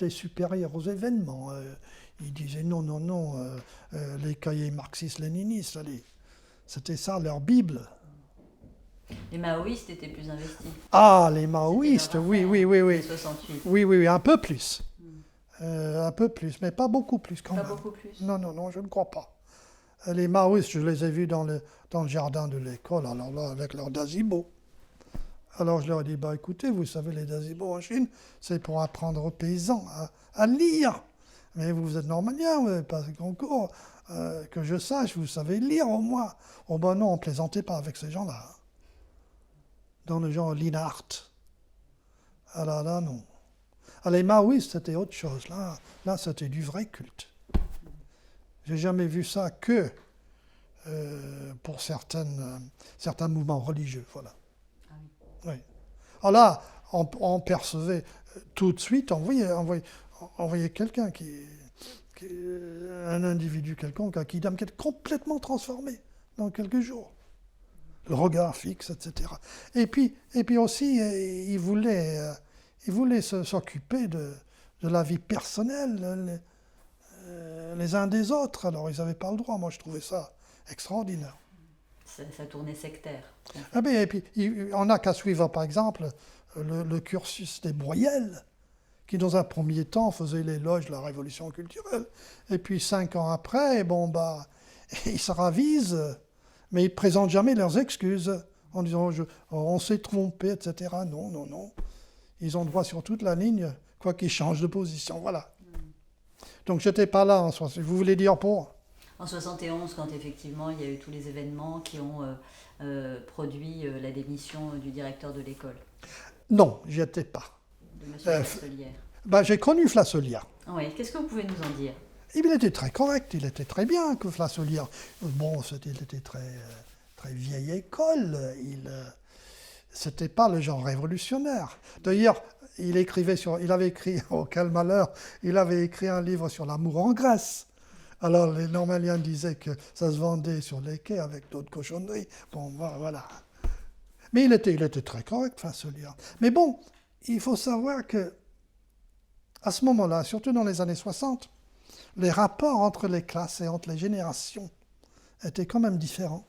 supérieurs aux événements. Ils disaient non, les cahiers marxistes-léninistes, allez, c'était ça leur Bible. Les maoïstes étaient plus investis. Ah, les maoïstes, C'était oui. leur affaire, 68. Oui, un peu plus. Un peu plus, mais pas beaucoup plus quand Pas même. beaucoup plus. Non, je ne crois pas. Les maoïstes, je les ai vus dans le jardin de l'école, alors là, avec leurs dazibo. Alors je leur ai dit, écoutez, vous savez, les dazibo en Chine, c'est pour apprendre aux paysans à lire. Mais vous êtes normalien, vous n'avez pas de concours. Que je sache, vous savez lire au moins. Oh non, on ne plaisantait pas avec ces gens-là. Dans le genre Linhart. Ah là, non. Ah, les maoïstes, c'était autre chose. Là, c'était du vrai culte. J'ai jamais vu ça que pour certains mouvements religieux, voilà. Ah oui. Oui. Alors là, on percevait tout de suite, on voyait quelqu'un un individu quelconque qui est complètement transformé dans quelques jours. Le regard fixe, etc. Et puis aussi, il voulait s'occuper de la vie personnelle les uns des autres. Alors, ils n'avaient pas le droit. Moi, je trouvais ça extraordinaire. Ça tournait sectaire. Ah ben, et puis, on n'a qu'à suivre, par exemple, le cursus des Breuil, qui, dans un premier temps, faisait l'éloge de la révolution culturelle. Et puis, 5 ans après, ils se ravisent, mais ils ne présentent jamais leurs excuses, en disant on s'est trompé, etc. Non. Ils ont droit sur toute la ligne, quoi qu'ils changent de position. Voilà. Donc, je n'étais pas là en 60. Vous voulez dire pour? En 71, quand effectivement il y a eu tous les événements qui ont produit la démission du directeur de l'école, Non, j'y étais pas. de M. Flasselière. J'ai connu Flasselière. Oui, qu'est-ce que vous pouvez nous en dire? Il était très correct, il était très bien que Flasselière. Bon, il était très vieille école. C'était pas le genre révolutionnaire. D'ailleurs, il avait écrit, oh quel malheur, il avait écrit un livre sur l'amour en Grèce. Alors les Normaliens disaient que ça se vendait sur les quais avec d'autres cochonneries. Bon, voilà. Mais il était très correct, Flasselière. Mais bon, il faut savoir que à ce moment-là, surtout dans les années 60, les rapports entre les classes et entre les générations étaient quand même différents.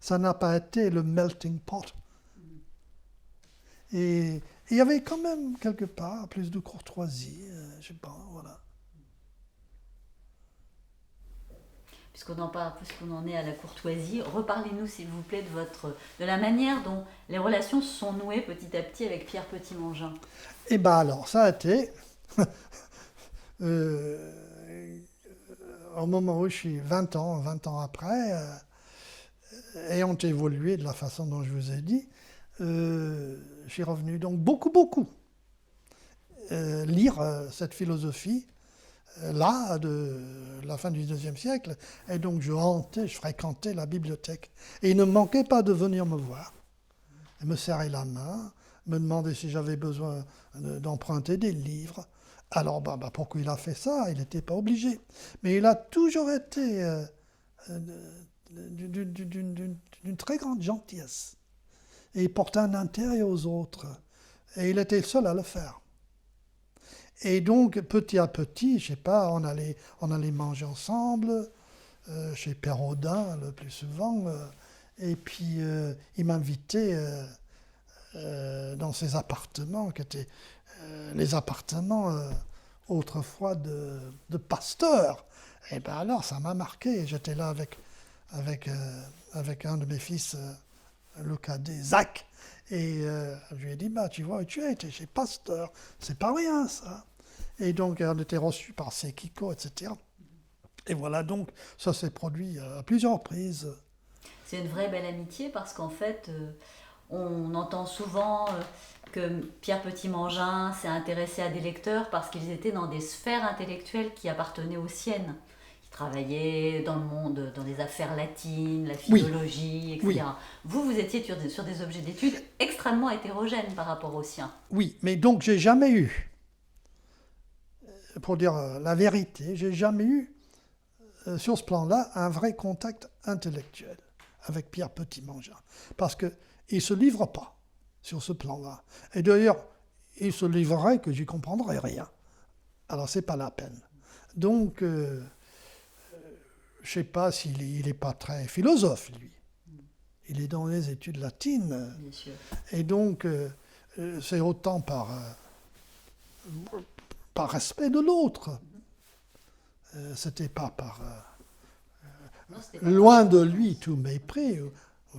Ça n'a pas été le melting pot. Et il y avait quand même, quelque part, plus de courtoisie, je sais pas, voilà. Puisqu'on en est à la courtoisie, reparlez-nous s'il vous plaît de la manière dont les relations se sont nouées petit à petit avec Pierre Petit-Mangin. Et alors, ça a été, au moment où je suis 20 ans après, ayant évolué de la façon dont je vous ai dit, je suis revenu donc beaucoup lire cette philosophie là, de la fin du XIIe siècle, et donc je fréquentais la bibliothèque. Et il ne manquait pas de venir me voir, et me serrer la main, me demander si j'avais besoin d'emprunter des livres. Alors, pourquoi il a fait ça? Il n'était pas obligé. Mais il a toujours été d'une très grande gentillesse. Et il portait un intérêt aux autres. Et il était le seul à le faire. Et donc, petit à petit, je sais pas, on allait manger ensemble, chez Père Audin le plus souvent, et puis il m'invitait dans ses appartements, qui étaient les appartements autrefois de pasteurs. Et bien alors, ça m'a marqué. J'étais là avec un de mes fils, le cadet, Zach. Et je lui ai dit, tu vois, tu as été chez Pasteur, c'est pas rien ça. Et donc on était reçus par Sekiko, etc. Et voilà, donc, ça s'est produit à plusieurs reprises. C'est une vraie belle amitié parce qu'en fait, on entend souvent que Pierre Petit-Mangin s'est intéressé à des lecteurs parce qu'ils étaient dans des sphères intellectuelles qui appartenaient aux siennes. Il travaillait dans le monde, dans les affaires latines, la philologie, etc. Oui. Vous étiez sur des objets d'études extrêmement hétérogènes par rapport aux siens. Oui, mais donc j'ai jamais eu, pour dire la vérité, j'ai jamais eu, sur ce plan-là, un vrai contact intellectuel avec Pierre Petit-Mangin. Parce qu'il ne se livre pas sur ce plan-là. Et d'ailleurs, il se livrerait que j'y comprendrais rien. Alors, ce n'est pas la peine. Donc, je ne sais pas s'il n'est pas très philosophe, lui. Il est dans les études latines. Bien sûr. Et donc, c'est autant par respect de l'autre. C'était pas par... Non, c'était pas loin de lui tout mépris ou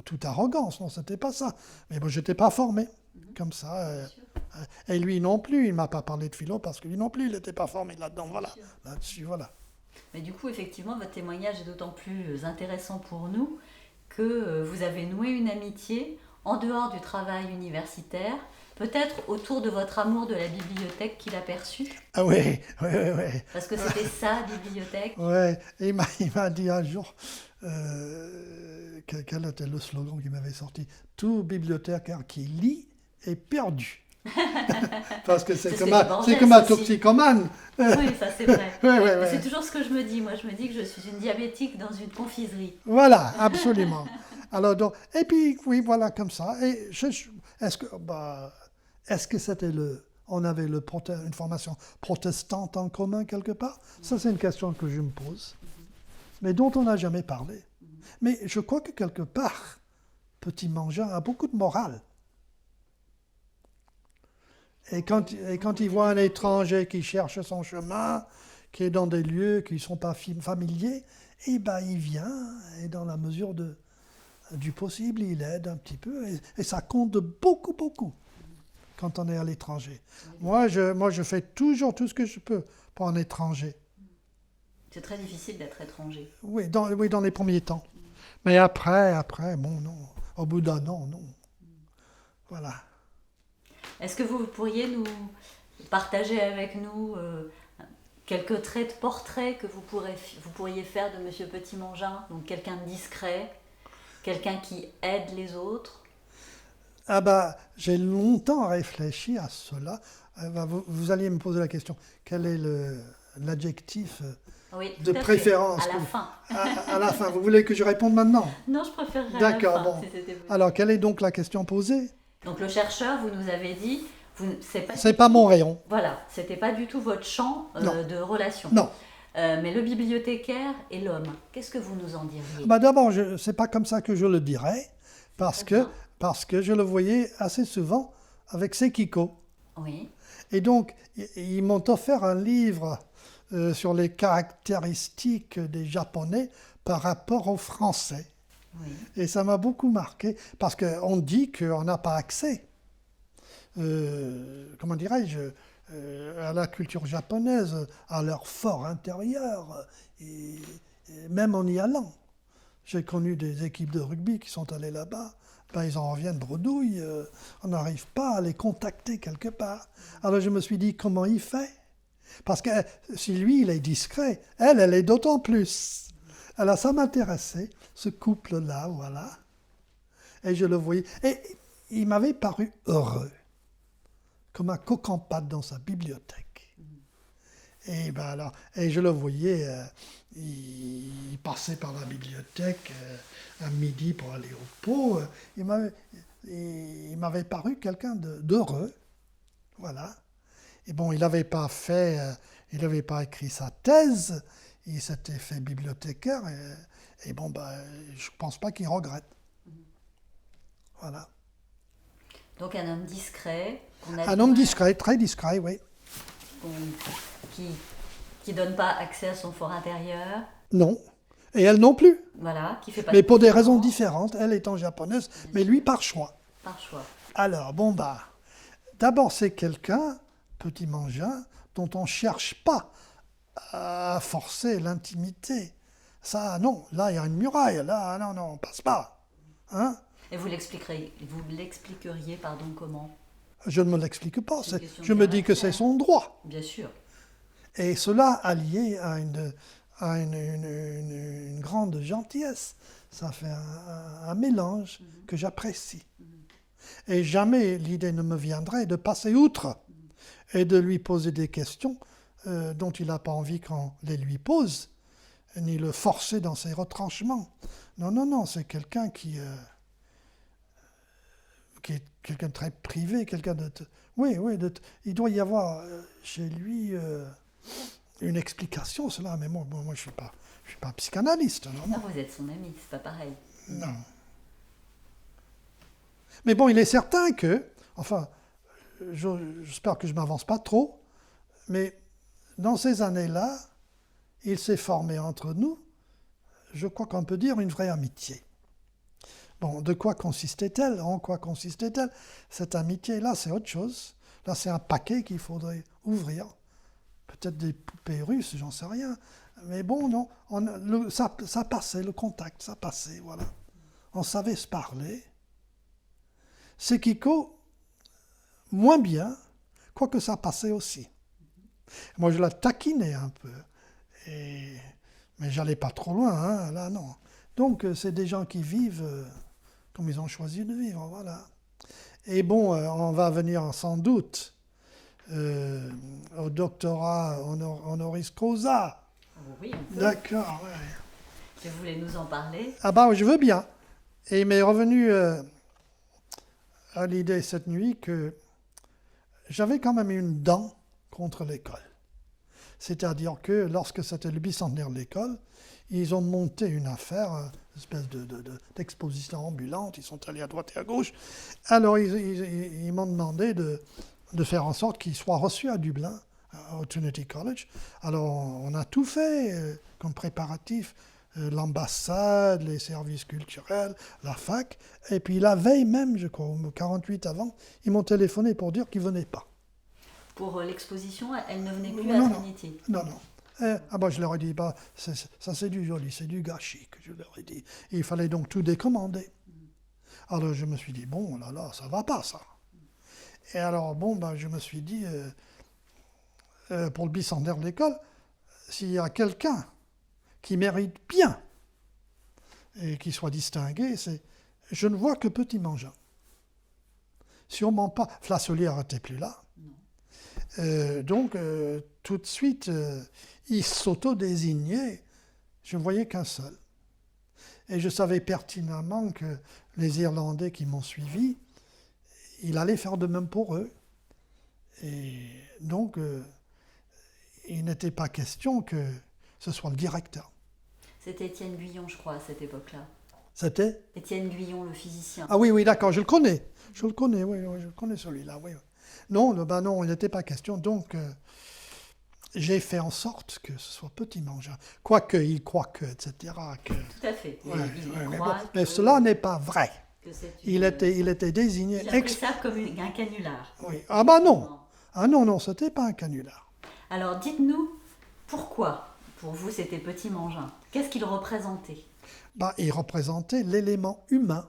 toute arrogance, non, c'était pas ça. Mais moi, j'étais pas formé comme ça. Et lui non plus, il m'a pas parlé de philo parce que lui non plus, il n'était pas formé là-dedans. Voilà, là-dessus, voilà. Mais du coup, effectivement, votre témoignage est d'autant plus intéressant pour nous que vous avez noué une amitié en dehors du travail universitaire, peut-être autour de votre amour de la bibliothèque qu'il a perçue. Ah oui, oui, oui, oui. Parce que c'était sa bibliothèque. Ouais, et il m'a dit un jour, quel était le slogan qu'il m'avait sorti? Tout bibliothécaire qui lit est perdu. Parce que c'est comme un toxicomane. Oui, ça c'est vrai. Ouais, ouais, ouais. C'est toujours ce que je me dis. Moi, je me dis que je suis une diabétique dans une confiserie. Voilà, absolument. Alors donc, et puis oui, voilà comme ça. Et est-ce que c'était on avait une formation protestante en commun quelque part? Ça, c'est une question que je me pose, mais dont on n'a jamais parlé. Mais je crois que quelque part, Petit-Mangin a beaucoup de morale. Et quand il voit un étranger qui cherche son chemin, qui est dans des lieux qui ne sont pas familiers, eh ben il vient, et dans la mesure du possible, il aide un petit peu, et ça compte beaucoup, beaucoup quand on est à l'étranger. Moi, je fais toujours tout ce que je peux pour un étranger. C'est très difficile d'être étranger. Oui, dans les premiers temps. Mais après, bon, non. Au bout d'un an, non. Voilà. Est-ce que vous pourriez nous partager avec nous quelques traits de portrait que vous pourriez faire de M. Petit-Mangin? Donc quelqu'un de discret, quelqu'un qui aide les autres? Ah bah, j'ai longtemps réfléchi à cela. Vous alliez me poser la question, quel est l'adjectif de préférence? À la fin. À la fin. Vous voulez que je réponde maintenant? Non, je préférerais D'accord, à la fin, bon. si c'était possible. Alors, quelle est donc la question posée? Donc le chercheur, vous nous avez dit, c'est pas mon rayon. Voilà, c'était pas du tout votre champ de relation. Non. Mais le bibliothécaire et l'homme, qu'est-ce que vous nous en diriez? Bah d'abord, c'est pas comme ça que je le dirais, parce que je le voyais assez souvent avec Sekiko. Oui. Et donc, ils m'ont offert un livre sur les caractéristiques des Japonais par rapport aux Français. Oui. Et ça m'a beaucoup marqué, parce qu'on dit qu'on n'a pas accès, comment dirais-je, à la culture japonaise, à leur fort intérieur, et même en y allant. J'ai connu des équipes de rugby qui sont allées là-bas, ben, ils en reviennent bredouilles, on n'arrive pas à les contacter quelque part. Alors je me suis dit, comment il fait? Parce que si lui, il est discret, elle est d'autant plus. Alors ça m'intéressait, ce couple-là, voilà. Et je le voyais. Et il m'avait paru heureux, comme un coq en pâte dans sa bibliothèque. Et, ben alors, et je le voyais, il passait par la bibliothèque à midi pour aller au pot. Il m'avait paru quelqu'un d'heureux, voilà. Et bon, il n'avait pas écrit sa thèse. Il s'était fait bibliothécaire et bon, ben, je ne pense pas qu'il regrette. Voilà. Donc un homme discret. Un homme discret, très discret, oui. Qui donne pas accès à son fort intérieur. Non. Et elle non plus. Voilà, qui fait pas. Mais pour des raisons différentes, elle étant japonaise, mais lui par choix. Par choix. Alors, bon, bah, d'abord, c'est quelqu'un, Petit-Mangin, dont on ne cherche pas à forcer l'intimité. Ça, non, là, il y a une muraille, là, non, non, on passe pas. Hein? Et vous l'expliqueriez comment? Je ne me l'explique pas, C'est une question je de me dis que caractère. c'est son droit. Bien sûr. Et cela allié à une grande gentillesse. Ça fait un mélange que j'apprécie. Et jamais l'idée ne me viendrait de passer outre et de lui poser des questions dont il n'a pas envie qu'on les lui pose, ni le forcer dans ses retranchements. Non, non, non, c'est quelqu'un qui est quelqu'un de très privé, quelqu'un de... Oui, oui, il doit y avoir chez lui une explication, cela, mais moi je ne suis pas psychanalyste. Non, Non, vous êtes son ami, c'est pas pareil. non. Mais bon, il est certain que, enfin, j'espère que je ne m'avance pas trop, mais dans ces années-là, il s'est formé entre nous, je crois qu'on peut dire, une vraie amitié. Bon, de quoi consistait-elle? En quoi consistait-elle? Cette amitié-là, c'est autre chose. Là, c'est un paquet qu'il faudrait ouvrir. Peut-être des poupées russes, j'en sais rien. Mais bon, non, ça passait, le contact, ça passait, voilà. On savait se parler. Sekiko, moins bien, quoique ça passait aussi. Moi, je la taquinais un peu. Mais j'allais pas trop loin, hein, là, non. Donc, c'est des gens qui vivent comme ils ont choisi de vivre, voilà. Et bon, on va venir sans doute au doctorat honoris causa. Oui, on peut. D'accord, ouais. Si vous voulez nous en parler. Ah bah, je veux bien. Et il m'est revenu à l'idée cette nuit que j'avais quand même une dent contre l'école. C'est-à-dire que lorsque c'était le bicentenaire de l'école, ils ont monté une affaire, une espèce d'exposition ambulante, ils sont allés à droite et à gauche. Alors ils m'ont demandé de faire en sorte qu'ils soient reçus à Dublin, au Trinity College. Alors on a tout fait comme préparatif, l'ambassade, les services culturels, la fac. Et puis la veille même, je crois, 48 avant, ils m'ont téléphoné pour dire qu'ils ne venaient pas. Pour l'exposition, elle ne venait plus Non, à non. Trinity. Non, non. Je leur ai dit, ça c'est du joli, c'est du gâchis, que je leur ai dit. Et il fallait donc tout décommander. Alors je me suis dit, bon, là, ça va pas, ça. Et alors, bon, je me suis dit, pour le bicentenaire de l'école, s'il y a quelqu'un qui mérite bien et qui soit distingué, je ne vois que Petit Mangin. Sûrement pas. Flassolière n'était plus là. Donc, tout de suite, il s'auto-désignait. Je ne voyais qu'un seul. Et je savais pertinemment que les Irlandais qui m'ont suivi, il allait faire de même pour eux. Et donc, il n'était pas question que ce soit le directeur. C'était Étienne Guyon, je crois, à cette époque-là. C'était? Étienne Guyon, le physicien. Ah oui, oui, d'accord, je le connais. Je le connais, oui, je le connais celui-là, oui. Non, non, il n'était pas question. Donc, j'ai fait en sorte que ce soit Petit Mangin. Quoique, il croit que, etc. Tout à fait. Ouais, Il mais, croit mais que- cela n'est pas vrai. que c'est Il était désigné... Il a pris ça comme un canular. Oui. Ah bah non. Ah non, c'était pas un canular. Alors, dites-nous, pourquoi, pour vous, c'était Petit Mangin? Qu'est-ce qu'il représentait? Il représentait l'élément humain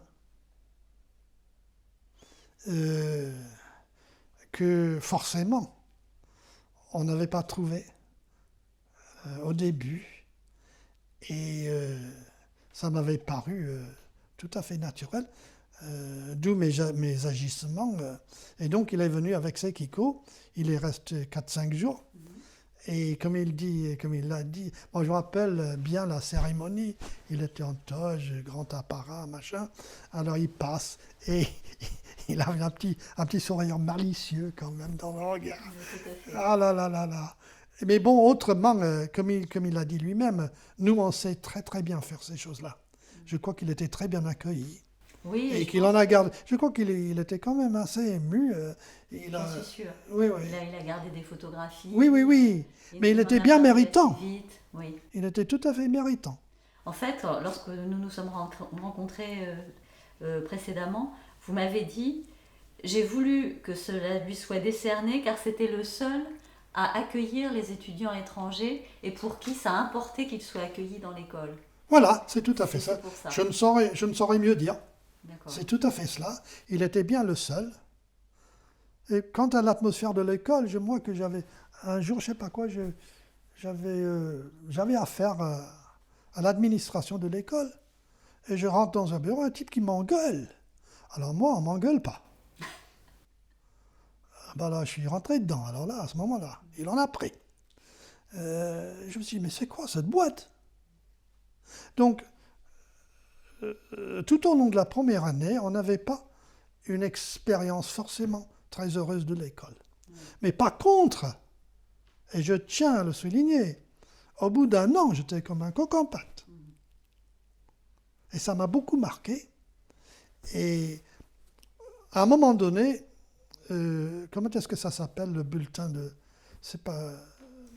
que forcément on n'avait pas trouvé au début, et ça m'avait paru tout à fait naturel, d'où mes agissements. Et donc il est venu avec Sekiko, il est resté 4-5 jours. Et comme il l'a dit, moi je me rappelle bien la cérémonie, il était en toge, grand apparat, machin. Alors il passe et il avait un petit sourire malicieux quand même dans le regard. Ah là là là là. Mais bon, autrement, comme il l'a dit lui-même, nous on sait très très bien faire ces choses-là. Je crois qu'il était très bien accueilli. Oui, Et qu'il en a gardé. Je crois qu'il était quand même assez ému. j'en suis sûre. Oui, oui. Il a gardé des photographies. Oui. Mais il était bien méritant. Vite. Oui. Il était tout à fait méritant. En fait, lorsque nous nous sommes rencontrés précédemment, vous m'avez dit « J'ai voulu que cela lui soit décerné car c'était le seul à accueillir les étudiants étrangers et pour qui ça importait qu'ils soient accueillis dans l'école. Voilà, c'est tout à fait ça. C'est pour ça. Je ne saurais mieux dire. D'accord. C'est tout à fait cela. Il était bien le seul. Et quant à l'atmosphère de l'école, moi que j'avais, un jour, je ne sais pas quoi, j'avais affaire à l'administration de l'école. Et je rentre dans un bureau, un type qui m'engueule. Alors moi, on ne m'engueule pas. Ben là, je suis rentré dedans. Alors là, à ce moment-là, il en a pris. Je me suis dit, mais c'est quoi cette boîte? Donc, tout au long de la première année, on n'avait pas une expérience forcément très heureuse de l'école. Mais par contre, et je tiens à le souligner, au bout d'un an, j'étais comme un coq en pâte. Et ça m'a beaucoup marqué. Et à un moment donné, comment est-ce que ça s'appelle le bulletin de... C'est pas...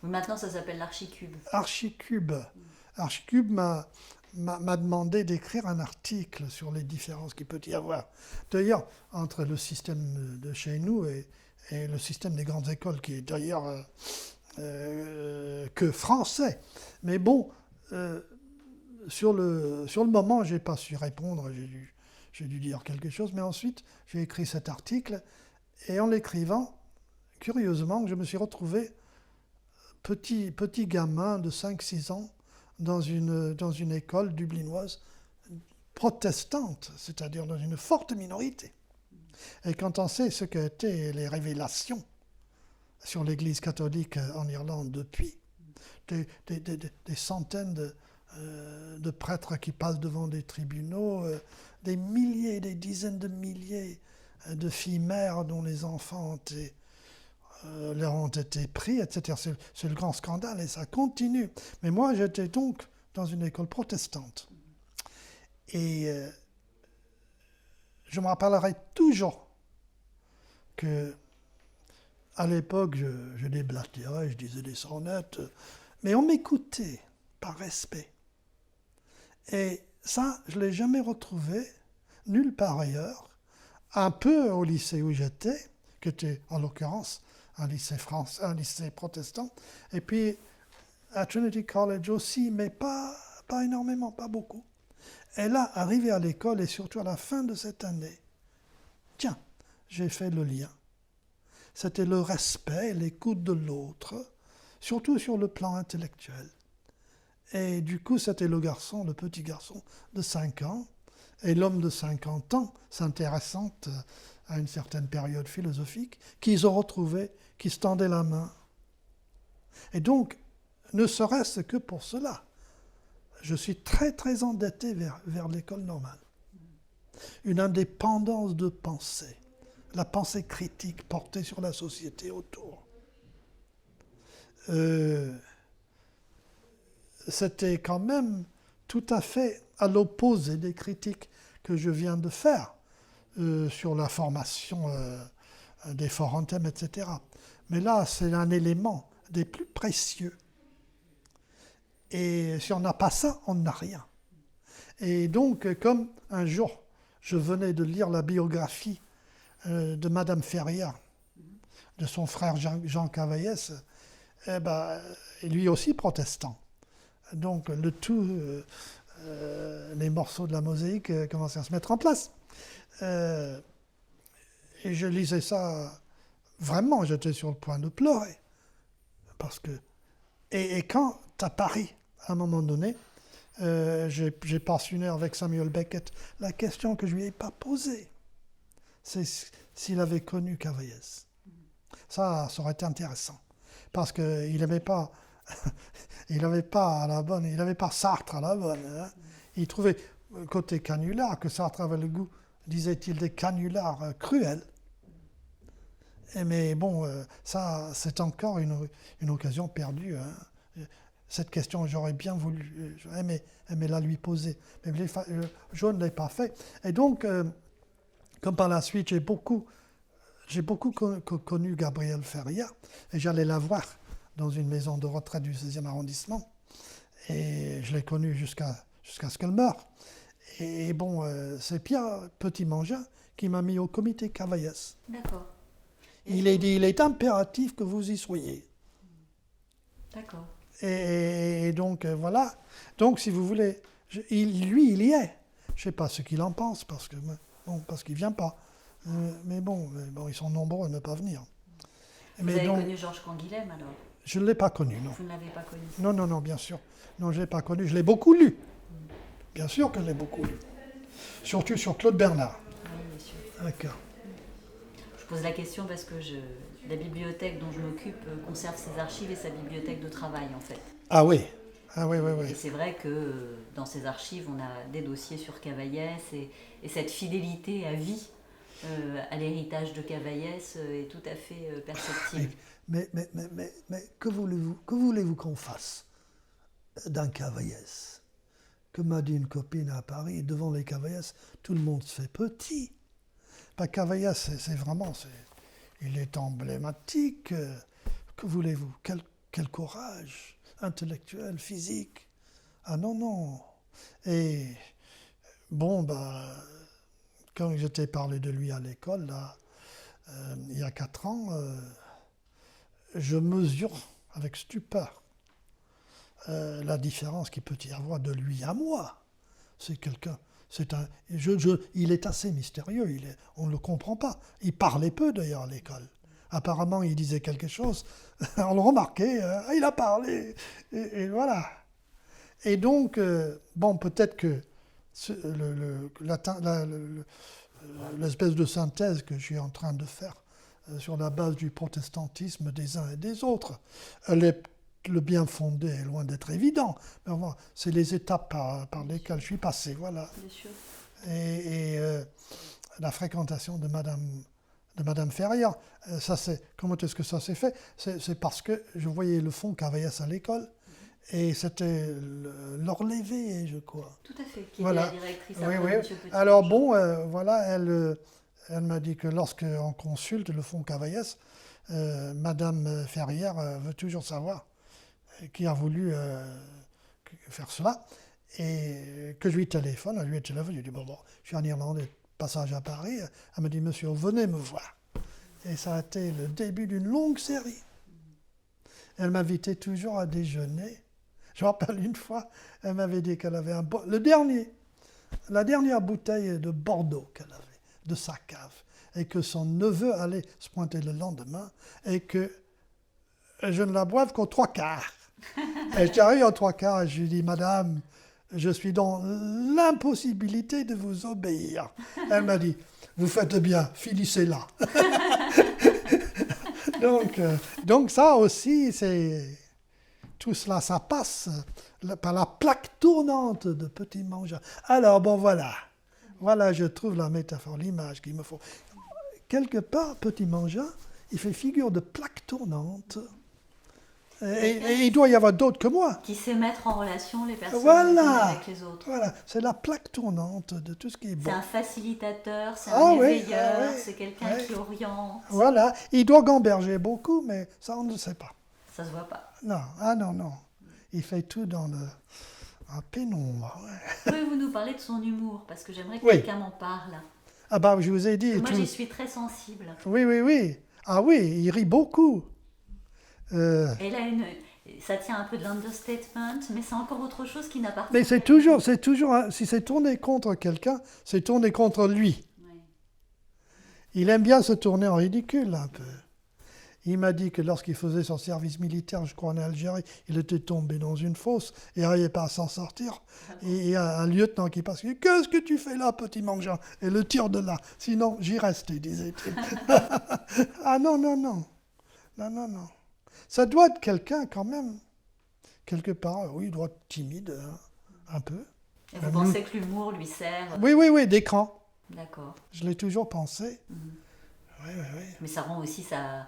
Maintenant, ça s'appelle l'Archicube. Archicube. Archicube m'a demandé d'écrire un article sur les différences qu'il peut y avoir. D'ailleurs, entre le système de chez nous et le système des grandes écoles, qui est d'ailleurs que français. Mais bon, sur le moment, je n'ai pas su répondre, j'ai dû dire quelque chose, mais ensuite, j'ai écrit cet article, et en l'écrivant, curieusement, je me suis retrouvé petit gamin de 5-6 ans, dans une école dublinoise protestante, c'est-à-dire dans une forte minorité. Et quand on sait ce qu'étaient les révélations sur l'Église catholique en Irlande depuis, des centaines de prêtres qui passent devant des tribunaux, des milliers, des dizaines de milliers de filles mères dont les enfants leur ont été pris, etc. C'est le grand scandale et ça continue. Mais moi, j'étais donc dans une école protestante. Et je me rappellerai toujours que à l'époque, je déblatérais, je disais des sonnettes, mais on m'écoutait par respect. Et ça, je ne l'ai jamais retrouvé nulle part ailleurs. Un peu au lycée où j'étais, qui était en l'occurrence un lycée français, un lycée protestant, et puis à Trinity College aussi, mais pas énormément, pas beaucoup. Et là, arrivé à l'école, et surtout à la fin de cette année, tiens, j'ai fait le lien. C'était le respect, l'écoute de l'autre, surtout sur le plan intellectuel. Et du coup, c'était le petit garçon de 5 ans, et l'homme de 50 ans, s'intéressant à une certaine période philosophique, qu'ils ont retrouvé, qui se tendaient la main. Et donc, ne serait-ce que pour cela, je suis très très endetté vers l'école normale. Une indépendance de pensée, la pensée critique portée sur la société autour. C'était quand même tout à fait à l'opposé des critiques que je viens de faire sur la formation des forenthèmes, etc. Mais là, c'est un élément des plus précieux. Et si on n'a pas ça, on n'a rien. Et donc, comme un jour, je venais de lire la biographie de Madame Ferrière, de son frère Jean Cavaillès, lui aussi protestant. Donc, le tout, les morceaux de la mosaïque commençaient à se mettre en place. Et je lisais ça, vraiment, j'étais sur le point de pleurer. Parce que... Et quand à Paris, à un moment donné, j'ai passé une heure avec Samuel Beckett, la question que je ne lui ai pas posée, c'est s'il avait connu Cavaillès. Ça aurait été intéressant. Parce qu'il n'avait pas... il n'avait pas Sartre à la bonne. Hein. Il trouvait, côté canular, que Sartre avait le goût, disait-il, des canulars cruels. Mais bon, ça, c'est encore une occasion perdue. Hein. Cette question, j'aurais bien voulu, j'aurais aimé la lui poser. Mais je ne l'ai pas fait. Et donc, comme par la suite, j'ai beaucoup connu Gabrielle Ferrière, et j'allais la voir dans une maison de retraite du 16e arrondissement. Et je l'ai connue jusqu'à ce qu'elle meure. Et bon, c'est Pierre Petit-Mangin qui m'a mis au comité Cavaillès. D'accord. Il est dit, il est impératif que vous y soyez. D'accord. Et donc, voilà. Donc, si vous voulez, lui, il y est. Je ne sais pas ce qu'il en pense, parce qu'il ne vient pas. Mais bon, ils sont nombreux à ne pas venir. Vous avez connu Georges Canguilhem, alors? Je ne l'ai pas connu, non. Vous ne l'avez pas connu? Non, bien sûr. Non, je ne l'ai pas connu. Je l'ai beaucoup lu. Bien sûr que je l'ai beaucoup lu. Surtout sur Claude Bernard. Oui, bien sûr. D'accord. Je pose la question parce que la bibliothèque dont je m'occupe conserve ses archives et sa bibliothèque de travail, en fait. Ah oui. Et c'est vrai que dans ces archives, on a des dossiers sur Cavaillès et cette fidélité à vie à l'héritage de Cavaillès est tout à fait perceptible. Mais que voulez-vous qu'on fasse d'un Cavaillès? Comme m'a dit une copine à Paris, devant les Cavaillès, tout le monde se fait petit. Pas Cavaillès, c'est vraiment, il est emblématique. Que voulez-vous? Quel courage intellectuel, physique. Ah non. Et bon, quand j'étais parlé de lui à l'école, là, il y a 4 ans, je mesure avec stupeur la différence qu'il peut y avoir de lui à moi. C'est quelqu'un, il est assez mystérieux, on ne le comprend pas. Il parlait peu d'ailleurs à l'école. Apparemment, il disait quelque chose, on le remarquait, il a parlé, et voilà. Et donc, peut-être que l'espèce de synthèse que je suis en train de faire sur la base du protestantisme des uns et des autres, le bien fondé est loin d'être évident, mais enfin, c'est les étapes par lesquelles je suis passé, voilà. Bien sûr. Et la fréquentation de Madame Ferrière, comment est-ce que ça s'est fait? C'est parce que je voyais le fonds Cavaillès à l'école, et c'était Laure Lévé, je crois. Tout à fait, qui voilà. était la directrice Oui. après Monsieur Petit. Alors voilà, elle m'a dit que lorsqu'on consulte le fonds Cavaillès, Madame Ferrière veut toujours savoir qui a voulu faire cela, et que je lui téléphone, je lui dis bon, je suis en Irlande, passage à Paris, elle me dit monsieur, venez me voir. Et ça a été le début d'une longue série. Elle m'invitait toujours à déjeuner. Je me rappelle une fois, elle m'avait dit qu'elle avait la dernière bouteille de Bordeaux qu'elle avait, de sa cave, et que son neveu allait se pointer le lendemain, et que je ne la boive qu'aux 3/4. Et j'arrive aux 3/4 et je lui dis, madame, je suis dans l'impossibilité de vous obéir. Elle m'a dit, vous faites bien, finissez-la. Donc ça aussi, tout cela, ça passe par la plaque tournante de Petit Mangin. Alors voilà, je trouve la métaphore, l'image qu'il me faut. Quelque part, Petit Mangin, il fait figure de plaque tournante. Et il doit y avoir d'autres que moi. Qui sait mettre en relation les personnes les unes avec les autres. Voilà, c'est la plaque tournante de tout ce qui est bon. C'est un facilitateur, c'est un éveilleur, c'est quelqu'un qui oriente. Voilà, il doit gamberger beaucoup, mais ça on ne sait pas. Ça se voit pas. Non. Il fait tout dans la pénombre. Ouais. Pouvez-vous nous parler de son humour? Parce que j'aimerais que quelqu'un m'en parle. Ah je vous ai dit. Moi j'y suis très sensible. Oui. Ah oui, il rit beaucoup. Et là, ça tient un peu de l'understatement, mais c'est encore autre chose qui n'appartient pas. Mais c'est toujours, si c'est tourné contre quelqu'un, c'est tourné contre lui. Oui. Il aime bien se tourner en ridicule un peu. Il m'a dit que lorsqu'il faisait son service militaire, je crois en Algérie, il était tombé dans une fosse et n'arrivait pas à s'en sortir. Et il y a un lieutenant qui passe, « Qu'est-ce que tu fais là, Petit Mangin ?» Et le tire de là. « Sinon, j'y reste, » disait-il. Ah non. Ça doit être quelqu'un quand même, quelque part, oui, il doit être timide, un peu. Et vous pensez que l'humour lui sert? Oui, d'écran. D'accord. Je l'ai toujours pensé. Oui. Mais ça rend aussi sa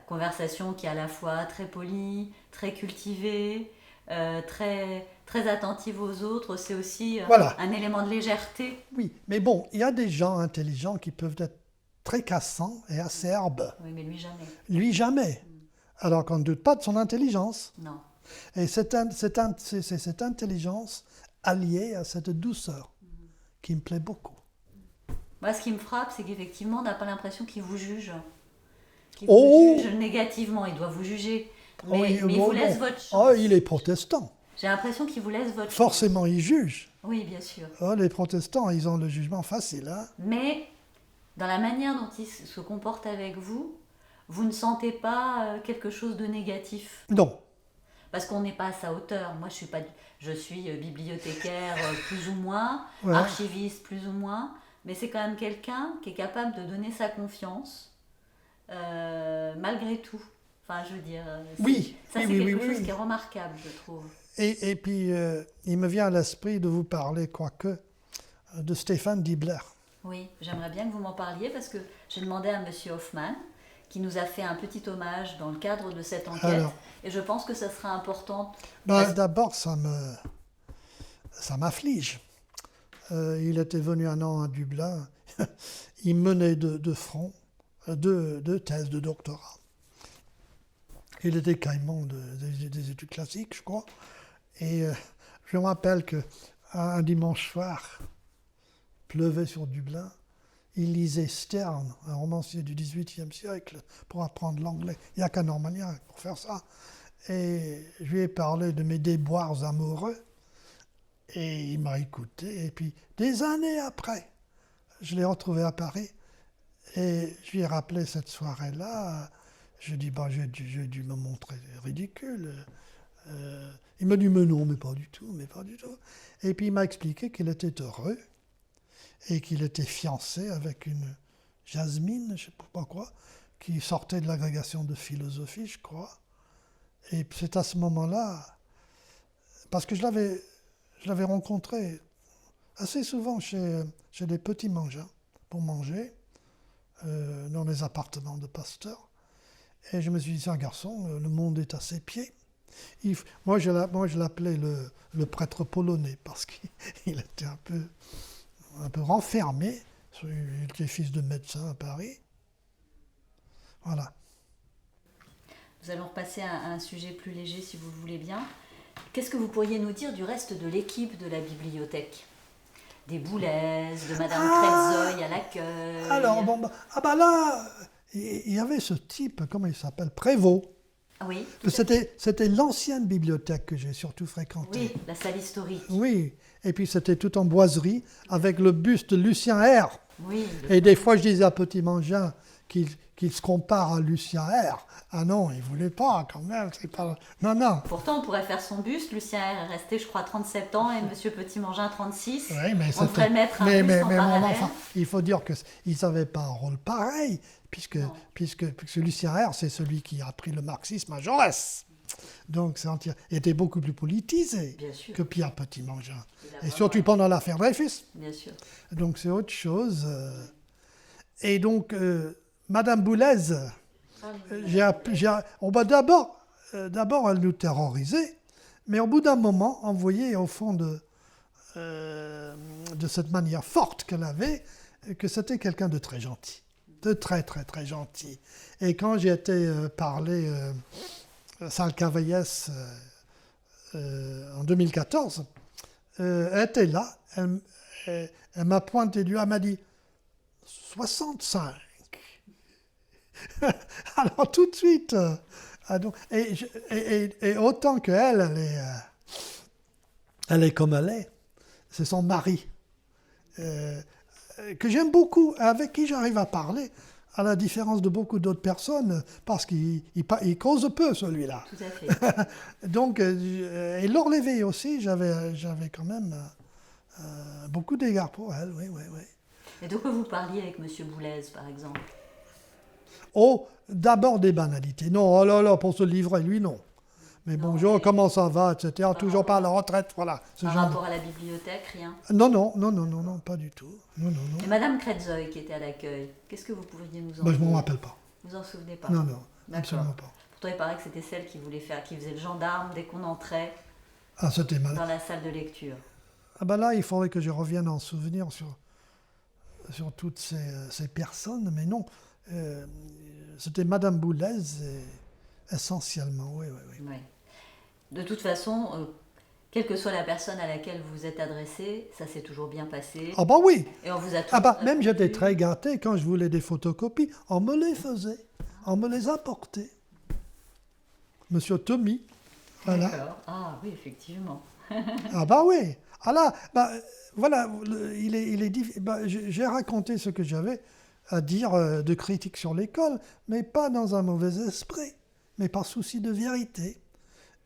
conversation qui est à la fois très polie, très cultivée, très, très attentive aux autres. C'est aussi un élément de légèreté. Oui, mais bon, il y a des gens intelligents qui peuvent être très cassants et acerbes. Oui, mais lui jamais. Lui jamais. Alors qu'on ne doute pas de son intelligence. Non. Et c'est cette intelligence alliée à cette douceur qui me plaît beaucoup. Moi, ce qui me frappe, c'est qu'effectivement, on n'a pas l'impression qu'il vous juge. Qu'il vous juge négativement. Il doit vous juger, Mais il bon, vous laisse non. votre chance. Oh, il est protestant. J'ai l'impression qu'il vous laisse votre chance. Forcément, il juge. Oui, bien sûr. Oh, les protestants, ils ont le jugement facile. Hein. Mais dans la manière dont il se comporte avec vous, vous ne sentez pas quelque chose de négatif? Non. Parce qu'on n'est pas à sa hauteur. Moi, je suis bibliothécaire plus ou moins, Ouais. archiviste plus ou moins, mais c'est quand même quelqu'un qui est capable de donner sa confiance malgré tout. Enfin, je veux dire, Oui, ça oui, c'est oui, quelque oui, chose oui. qui est remarquable, je trouve. Et puis, il me vient à l'esprit de vous parler, quoique, de Stéphane Dibler. Oui, j'aimerais bien que vous m'en parliez parce que j'ai demandé à Monsieur Hoffman qui nous a fait un petit hommage dans le cadre de cette enquête. Alors. Et je pense que ça sera important. D'abord, ça m'afflige. Il était venu un an à Dublin. Il menait de front deux thèses de doctorat. Il était caïman des études classiques, je crois. Et je me rappelle qu'un dimanche soir, pleuvait sur Dublin. Il lisait Sterne, un romancier du XVIIIe siècle, pour apprendre l'anglais. Il n'y a qu'un Normalien pour faire ça. Et je lui ai parlé de mes déboires amoureux. Et il m'a écouté. Et puis, des années après, je l'ai retrouvé à Paris. Et je lui ai rappelé cette soirée-là. Je lui ai dit, j'ai dû me montrer ridicule. Il m'a dit, mais non, mais pas du tout, mais pas du tout. Et puis, il m'a expliqué qu'il était heureux et qu'il était fiancé avec une Jasmine, je ne sais pas quoi, qui sortait de l'agrégation de philosophie, je crois. Et c'est à ce moment-là, parce que je l'avais rencontré assez souvent chez des petits mangins pour manger, dans les appartements de pasteurs. Et je me suis dit, c'est un garçon, le monde est à ses pieds. Moi, je l'appelais le prêtre polonais, parce qu'il était un peu renfermé. Il était fils de médecin à Paris. Voilà. Nous allons repasser à un sujet plus léger, si vous le voulez bien. Qu'est-ce que vous pourriez nous dire du reste de l'équipe de la bibliothèque? Des Boulez, de Madame Kretzoy à l'accueil. Alors, là, il y avait ce type, comment il s'appelle, Prévost. Oui. C'était l'ancienne bibliothèque que j'ai surtout fréquentée. Oui, la salle historique. Oui, et puis c'était tout en boiserie, avec le buste de Lucien R. Oui. Et des fois, je disais à Petit Mangin qu'il se compare à Lucien R. Ah non, il ne voulait pas, quand même. C'est pas... Non. Pourtant, on pourrait faire son buste. Lucien R est resté, je crois, 37 ans et Monsieur Petit Mangin, 36. Oui, mais on devrait mettre un buste en parallèle. Enfin, il faut dire qu'ils n'avaient pas un rôle pareil, puisque Lucien R, c'est celui qui a appris le marxisme à Jaurès. Donc, il était beaucoup plus politisé que Pierre Petit Mangin. Et surtout pendant l'affaire Dreyfus. Bien sûr. Donc, c'est autre chose. Et donc, Madame Boulez, d'abord, elle nous terrorisait, mais au bout d'un moment, on voyait au fond de cette manière forte qu'elle avait, que c'était quelqu'un de très gentil. De très, très, très gentil. Et quand j'ai été parler Salle Cavaillès en 2014, elle était là, elle m'a pointé du doigt, elle m'a dit 65. Alors tout de suite, et autant qu'elle, elle est comme elle est, c'est son mari, que j'aime beaucoup, avec qui j'arrive à parler, à la différence de beaucoup d'autres personnes, parce qu'il cause peu, celui-là. Tout à fait. Donc, et Laure Lévy aussi, j'avais quand même beaucoup d'égards pour elle, oui. Et de quoi vous parliez avec Monsieur Boulez, par exemple? Oh, d'abord des banalités. Non, oh là, pour ce livret, lui, non. Mais non, bonjour, comment ça va, etc. Toujours pas à la retraite, voilà. Par rapport à la bibliothèque, rien? Non, pas du tout. Non. Et Madame Kretzoy qui était à l'accueil, qu'est-ce que vous pourriez nous en dire? Je ne m'en rappelle pas. Vous en souvenez pas? Non, absolument pas. Pourtant, il paraît que c'était celle qui faisait le gendarme dès qu'on entrait dans la salle de lecture. Là, il faudrait que je revienne en souvenir sur toutes ces personnes, mais non. C'était Madame Boulez essentiellement, oui. De toute façon, quelle que soit la personne à laquelle vous vous êtes adressé, ça s'est toujours bien passé. Ah oui. Et on vous a même j'étais très gâté quand je voulais des photocopies, on me les faisait, on me les apportait. Monsieur Tommy. Voilà. D'accord. Ah oui, effectivement. Ah bah oui. Ah là, bah, voilà, j'ai raconté ce que j'avais à dire de critique sur l'école, mais pas dans un mauvais esprit, mais par souci de vérité.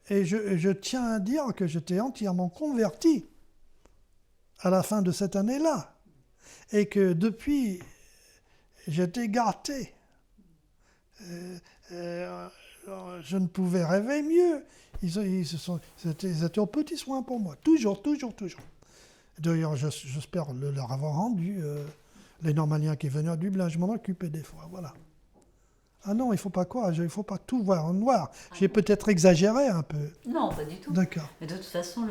Et je tiens à dire que j'étais entièrement converti à la fin de cette année-là. Et que depuis, j'étais gâté. Je ne pouvais rêver mieux. Ils étaient aux petits soins pour moi, toujours. D'ailleurs, j'espère leur avoir rendu. Les Normaliens qui venaient à Dublin, je m'en occupais des fois, voilà. Ah non, il ne faut pas quoi, il ne faut pas tout voir en noir. J'ai peut-être exagéré un peu. Non, pas du tout. D'accord. Mais de toute façon,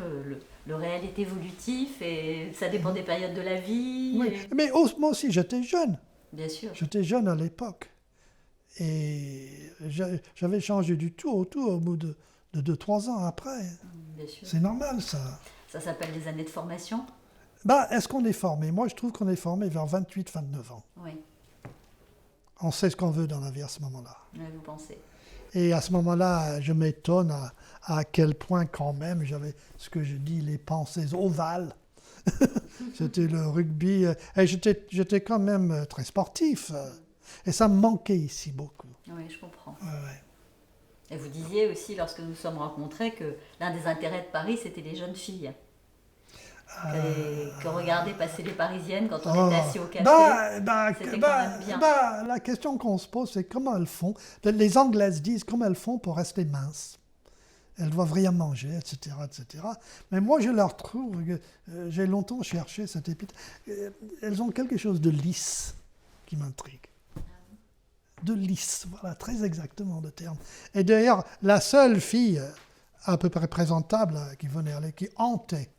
le réel est évolutif et ça dépend des périodes de la vie. Oui. Et... Mais moi aussi, j'étais jeune. Bien sûr. J'étais jeune à l'époque. Et j'avais changé du tout au tout au bout de 2-3 ans après. Bien sûr. C'est normal, ça. Ça s'appelle les années de formation. Bah, est-ce qu'on est formé? Moi, je trouve qu'on est formé vers 28-29 ans. Oui, On sait ce qu'on veut dans la vie à ce moment-là. vous pensez. Et à ce moment-là, je m'étonne à quel point quand même j'avais, ce que je dis, les pensées ovales. C'était le rugby. Et j'étais quand même très sportif. Et ça me manquait ici beaucoup. Oui, je comprends. Ouais. Et vous disiez aussi, lorsque nous nous sommes rencontrés, que l'un des intérêts de Paris, c'était les jeunes filles. Que regarder passer les Parisiennes quand on était assis au café. C'était quand même bien. La question qu'on se pose, c'est comment elles font. Les Anglaises disent comment elles font pour rester minces. Elles doivent rien manger, etc., etc. Mais moi, je leur trouve, j'ai longtemps cherché cette épithète. Elles ont quelque chose de lisse qui m'intrigue. De lisse, voilà, très exactement le terme. Et d'ailleurs, la seule fille à peu près présentable qui venait qui hantait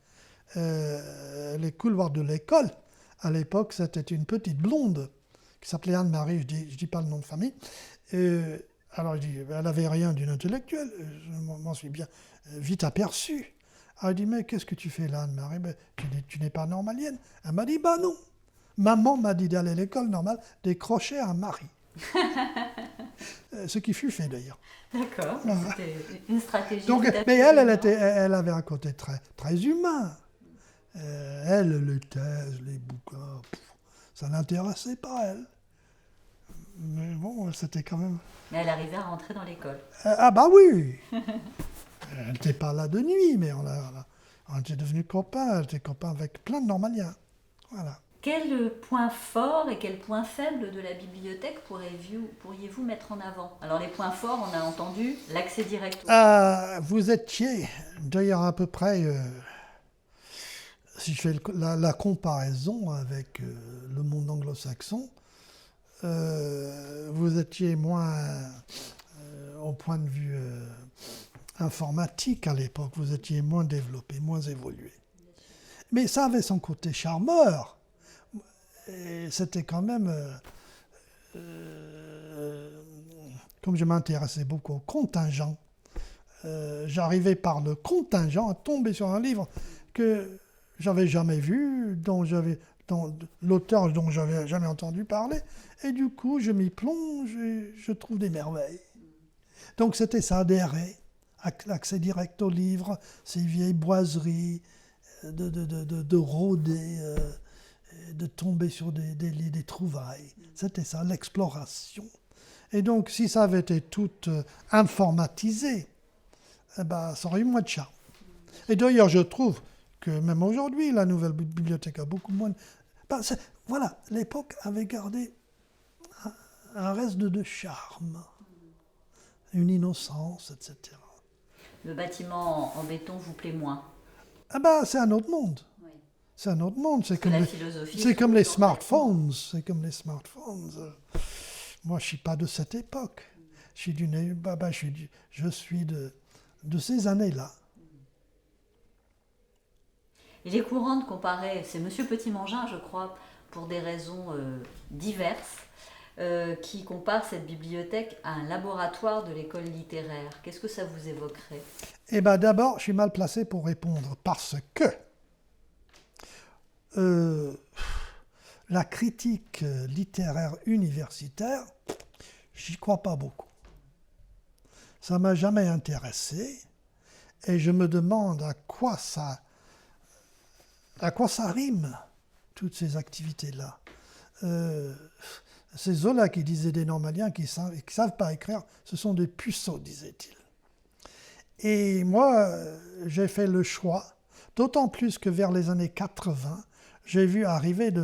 les couloirs de l'école, à l'époque, c'était une petite blonde qui s'appelait Anne-Marie, je dis pas le nom de famille. Alors je dis, elle n'avait rien d'une intellectuelle, je m'en suis bien vite aperçu. Alors je dis, mais qu'est-ce que tu fais là, Anne-Marie? Tu n'es pas normalienne. Elle m'a dit, bah non. Maman m'a dit d'aller à l'école normale, décrocher un mari. Ce qui fut fait d'ailleurs. D'accord, c'était une stratégie. Donc, mais elle avait un côté très, très humain. Les thèses, les bouquins, ça n'intéressait pas elle. Mais bon, c'était quand même... Mais elle arrivait à rentrer dans l'école. Ah bah oui. Elle n'était pas là de nuit, mais on était devenus copains. Elle était copain avec plein de Normaliens. Voilà. Quel point fort et quel point faible de la bibliothèque pourriez-vous mettre en avant? Alors les points forts, on a entendu l'accès direct au... Vous étiez, d'ailleurs à peu près, si je fais la comparaison avec le monde anglo-saxon, vous étiez moins au point de vue informatique à l'époque, vous étiez moins développé, moins évolué. Mais ça avait son côté charmeur. Et c'était quand même, comme je m'intéressais beaucoup au contingent, j'arrivais par le contingent à tomber sur un livre que j'avais jamais vu, dont l'auteur dont j'avais jamais entendu parler, et du coup je m'y plonge et je trouve des merveilles. Donc c'était ça, adhérer, accès direct au livre, ces vieilles boiseries, de rôder, de tomber sur des trouvailles. C'était ça, l'exploration. Et donc, si ça avait été tout informatisé, eh ben, ça aurait eu moins de charme. Et d'ailleurs, je trouve que même aujourd'hui, la nouvelle bibliothèque a beaucoup moins... Voilà, l'époque avait gardé un reste de charme, une innocence, etc. Le bâtiment en béton vous plaît moins? Ah ben, c'est un autre monde. Oui. C'est un autre monde. C'est comme les smartphones. C'est comme les smartphones. Moi, je ne suis pas de cette époque. Je suis de ces années-là. Il est courant de comparer, c'est Monsieur Petit-Mangin, je crois, pour des raisons diverses, qui compare cette bibliothèque à un laboratoire de l'école littéraire. Qu'est-ce que ça vous évoquerait? Eh bien, d'abord, je suis mal placé pour répondre parce que la critique littéraire universitaire, j'y crois pas beaucoup. ça ne m'a jamais intéressé. Et je me demande à quoi ça rime, toutes ces activités-là. C'est Zola qui disait des normaliens qui ne savent pas écrire, ce sont des puceaux, disait-il. Et moi, j'ai fait le choix, d'autant plus que vers les années 80, j'ai vu arriver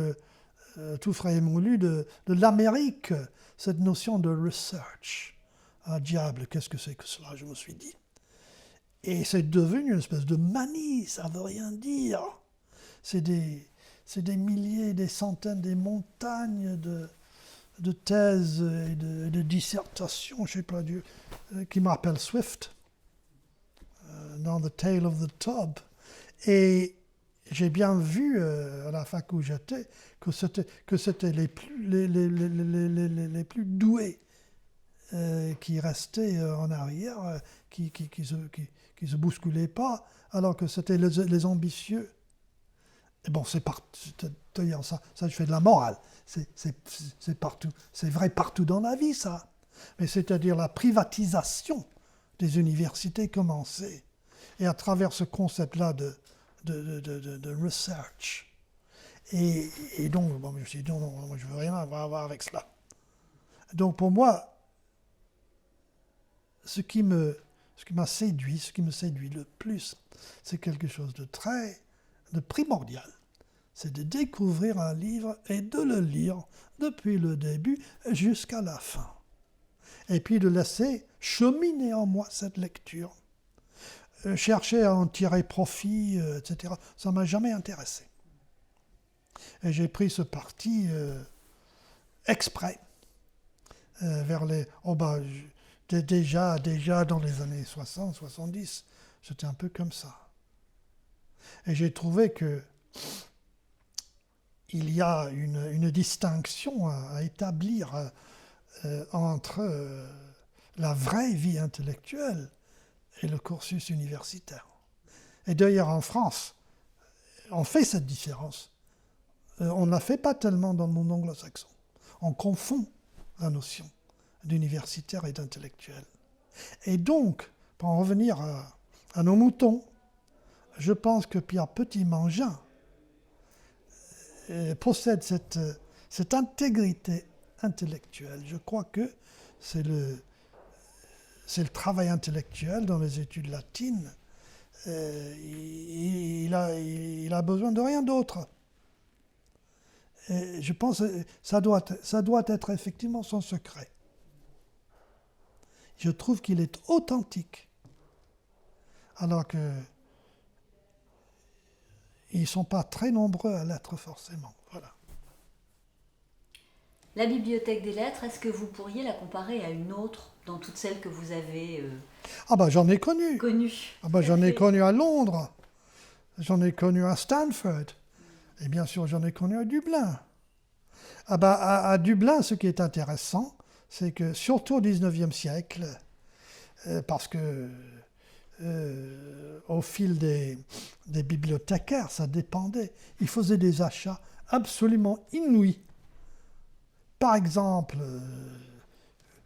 tout frais et moulu de l'Amérique, cette notion de research. Ah diable, qu'est-ce que c'est que cela, je me suis dit. Et c'est devenu une espèce de manie, ça ne veut rien dire. C'est des milliers, des centaines, des montagnes de thèses et de dissertations, je ne sais pas, qui me rappellent Swift, dans The Tale of the Tub. Et j'ai bien vu, à la fac où j'étais, que c'était les plus doués qui restaient en arrière, qui se bousculaient pas, alors que c'était les ambitieux. Et bon, d'ailleurs, ça je fais de la morale. C'est partout. C'est vrai partout dans la vie, ça. Mais c'est-à-dire la privatisation des universités commençait. Et à travers ce concept-là de research. Et donc, bon, je me suis dit, non, moi, je ne veux rien avoir à voir avec cela. Donc, pour moi, ce qui me séduit le plus, c'est quelque chose de primordial. C'est de découvrir un livre et de le lire depuis le début jusqu'à la fin. Et puis de laisser cheminer en moi cette lecture. Chercher à en tirer profit, etc., ça ne m'a jamais intéressé. Et j'ai pris ce parti exprès vers les... déjà dans les années 60, 70, j'étais un peu comme ça. Et j'ai trouvé que il y a une distinction à établir entre la vraie vie intellectuelle et le cursus universitaire. Et d'ailleurs, en France, on fait cette différence. On ne la fait pas tellement dans le monde anglo-saxon. On confond la notion d'universitaire et d'intellectuel. Et donc, pour en revenir à nos moutons, je pense que Pierre Petit-Mangin possède cette intégrité intellectuelle. Je crois que c'est le travail intellectuel dans les études latines. Il a besoin de rien d'autre. Et je pense que ça doit être effectivement son secret. Je trouve qu'il est authentique. Alors que ils ne sont pas très nombreux à l'être forcément. Voilà. La bibliothèque des lettres, est-ce que vous pourriez la comparer à une autre dans toutes celles que vous avez j'en ai connu. J'en ai connu à Londres, j'en ai connu à Stanford, et bien sûr j'en ai connu à Dublin. À Dublin, ce qui est intéressant, c'est que surtout au XIXe siècle, parce que au fil des bibliothécaires, ça dépendait. Ils faisaient des achats absolument inouïs. Par exemple,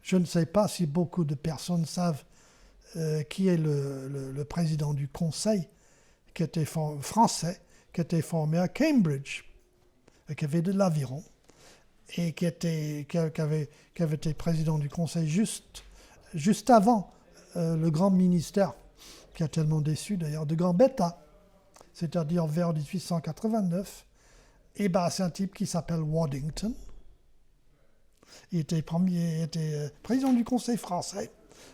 je ne sais pas si beaucoup de personnes savent qui est le président du conseil, qui était français, qui était formé à Cambridge, et qui avait de l'aviron, et qui avait été président du conseil juste avant le grand ministère, qui a tellement déçu d'ailleurs, de Gambetta, c'est-à-dire vers 1889. Et c'est un type qui s'appelle Waddington. Il était président du Conseil français,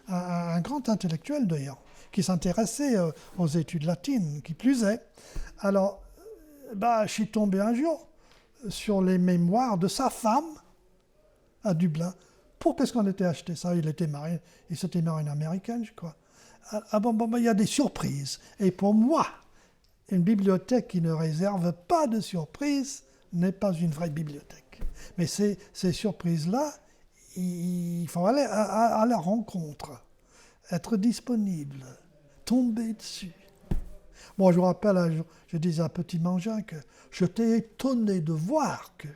un grand intellectuel d'ailleurs, qui s'intéressait aux études latines, qui plus est. Alors, je suis tombé un jour sur les mémoires de sa femme à Dublin. Pour qu'est-ce qu'on était acheté ça? Il s'était marié une américaine, je crois. Il y a des surprises. Et pour moi, une bibliothèque qui ne réserve pas de surprises n'est pas une vraie bibliothèque. Mais ces surprises-là, il faut aller à la rencontre, être disponible, tomber dessus. Moi, je me rappelle, je disais à Petit-Mangin que j'étais étonné de voir que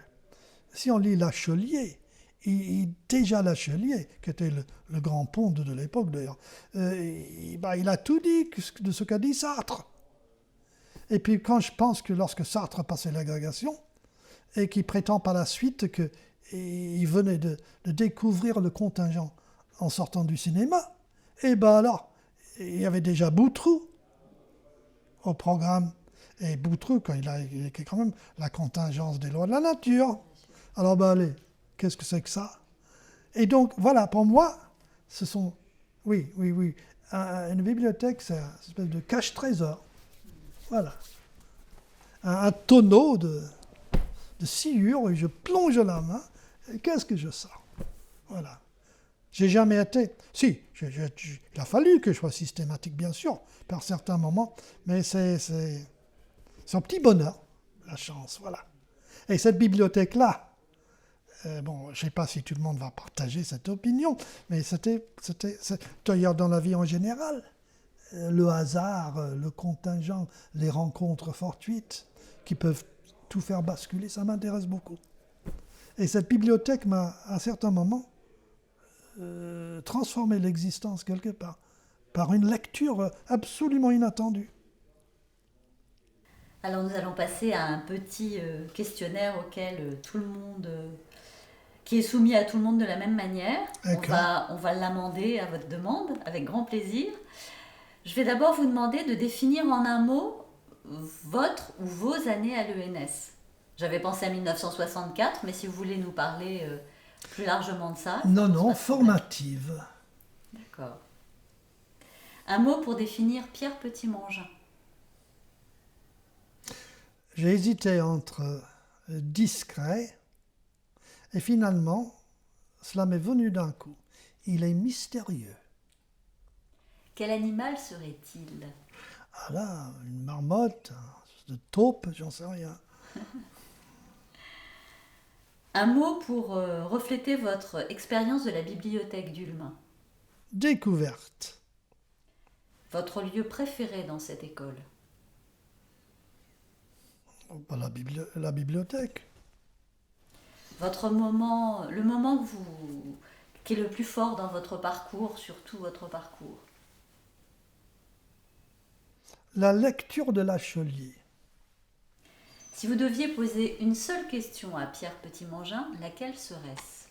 si on lit Lachelier, déjà Lachelier, qui était le grand ponte de l'époque d'ailleurs, il a tout dit de ce qu'a dit Sartre. Et puis quand je pense que lorsque Sartre a passé l'agrégation, et qu'il prétend par la suite qu'il venait de découvrir le contingent en sortant du cinéma, et ben alors, il y avait déjà Boutroux au programme. Et Boutroux, il a écrit quand même la contingence des lois de la nature. Alors ben allez, qu'est-ce que c'est que ça? Et donc voilà, pour moi, ce sont, oui, une bibliothèque, c'est une espèce de cache-trésor. Voilà. Un tonneau de sciure, où je plonge la main, et qu'est-ce que je sors? Voilà. J'ai jamais été... Si, il a fallu que je sois systématique, bien sûr, par certains moments, mais c'est un petit bonheur, la chance, voilà. Et cette bibliothèque-là, je ne sais pas si tout le monde va partager cette opinion, mais c'était d'ailleurs dans la vie en général, le hasard, le contingent, les rencontres fortuites qui peuvent tout faire basculer, ça m'intéresse beaucoup. Et cette bibliothèque m'a, à certains moments, transformé l'existence quelque part, par une lecture absolument inattendue. Alors nous allons passer à un petit questionnaire auquel tout le monde, qui est soumis à tout le monde de la même manière. On va l'amender à votre demande, avec grand plaisir. Je vais d'abord vous demander de définir en un mot votre ou vos années à l'ENS. J'avais pensé à 1964, mais si vous voulez nous parler plus largement de ça... Non, formative. D'accord. Un mot pour définir Pierre Petit-Mangin. J'ai hésité entre discret et finalement, cela m'est venu d'un coup. Il est mystérieux. Quel animal serait-il? Ah là, une marmotte, de taupe, j'en sais rien. Un mot pour refléter votre expérience de la bibliothèque d'Ulm. Découverte. Votre lieu préféré dans cette école? La bibliothèque. Votre moment, le moment qui est le plus fort dans votre parcours, sur tout votre parcours? La lecture de Lachelier. Si vous deviez poser une seule question à Pierre Petit-Mangin, laquelle serait-ce?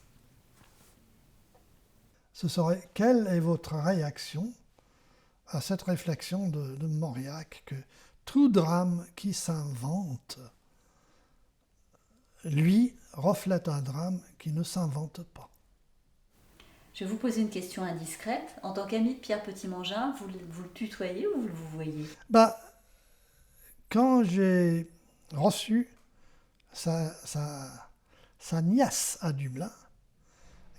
Ce serait, quelle est votre réaction à cette réflexion de Mauriac que tout drame qui s'invente, lui, reflète un drame qui ne s'invente pas. Je vais vous poser une question indiscrète. En tant qu'ami de Pierre Petit-Mangin, vous le tutoyez ou vous le voyez? Quand j'ai reçu sa nièce à Dublin,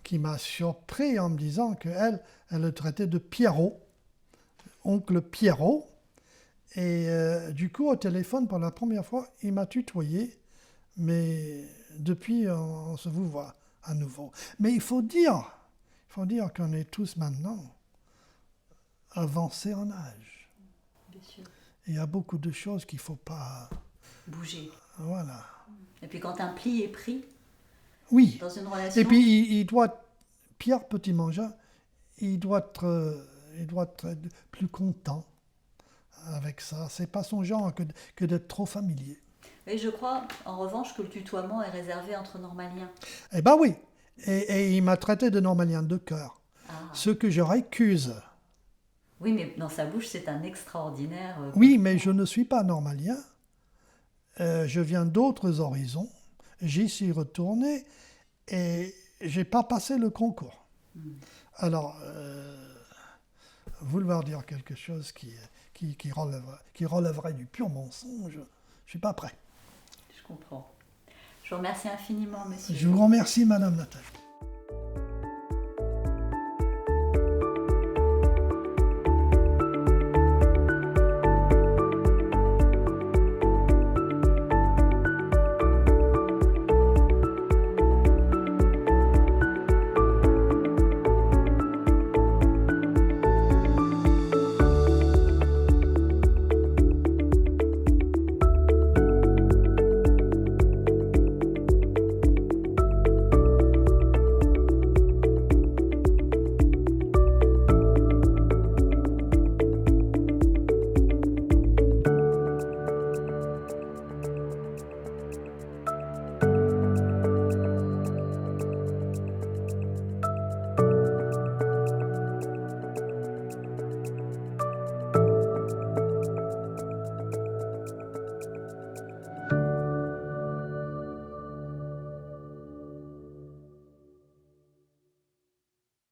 qui m'a surpris en me disant qu'elle le traitait de Pierrot, oncle Pierrot, et du coup au téléphone pour la première fois, il m'a tutoyé, mais depuis on se vous voit à nouveau. Mais il faut dire qu'on est tous maintenant avancés en âge. Bien sûr. Il y a beaucoup de choses qu'il ne faut pas... bouger. Voilà. Et puis quand un pli est pris, oui. Dans une relation... Et puis Pierre Petit-Mangin, il doit être plus content avec ça. C'est pas son genre que d'être trop familier. Et je crois, en revanche, que le tutoiement est réservé entre normaliens. Eh ben oui. Et il m'a traité de normalien de cœur. Ce que je récuse. Oui, mais dans sa bouche, c'est un extraordinaire... Oui, mais je ne suis pas normalien. Je viens d'autres horizons. J'y suis retourné et j'ai pas passé le concours. Alors, vouloir dire quelque chose qui relèverait du pur mensonge, je suis pas prêt. Je comprends. Je vous remercie infiniment, monsieur. Je vous remercie, Madame Nathalie.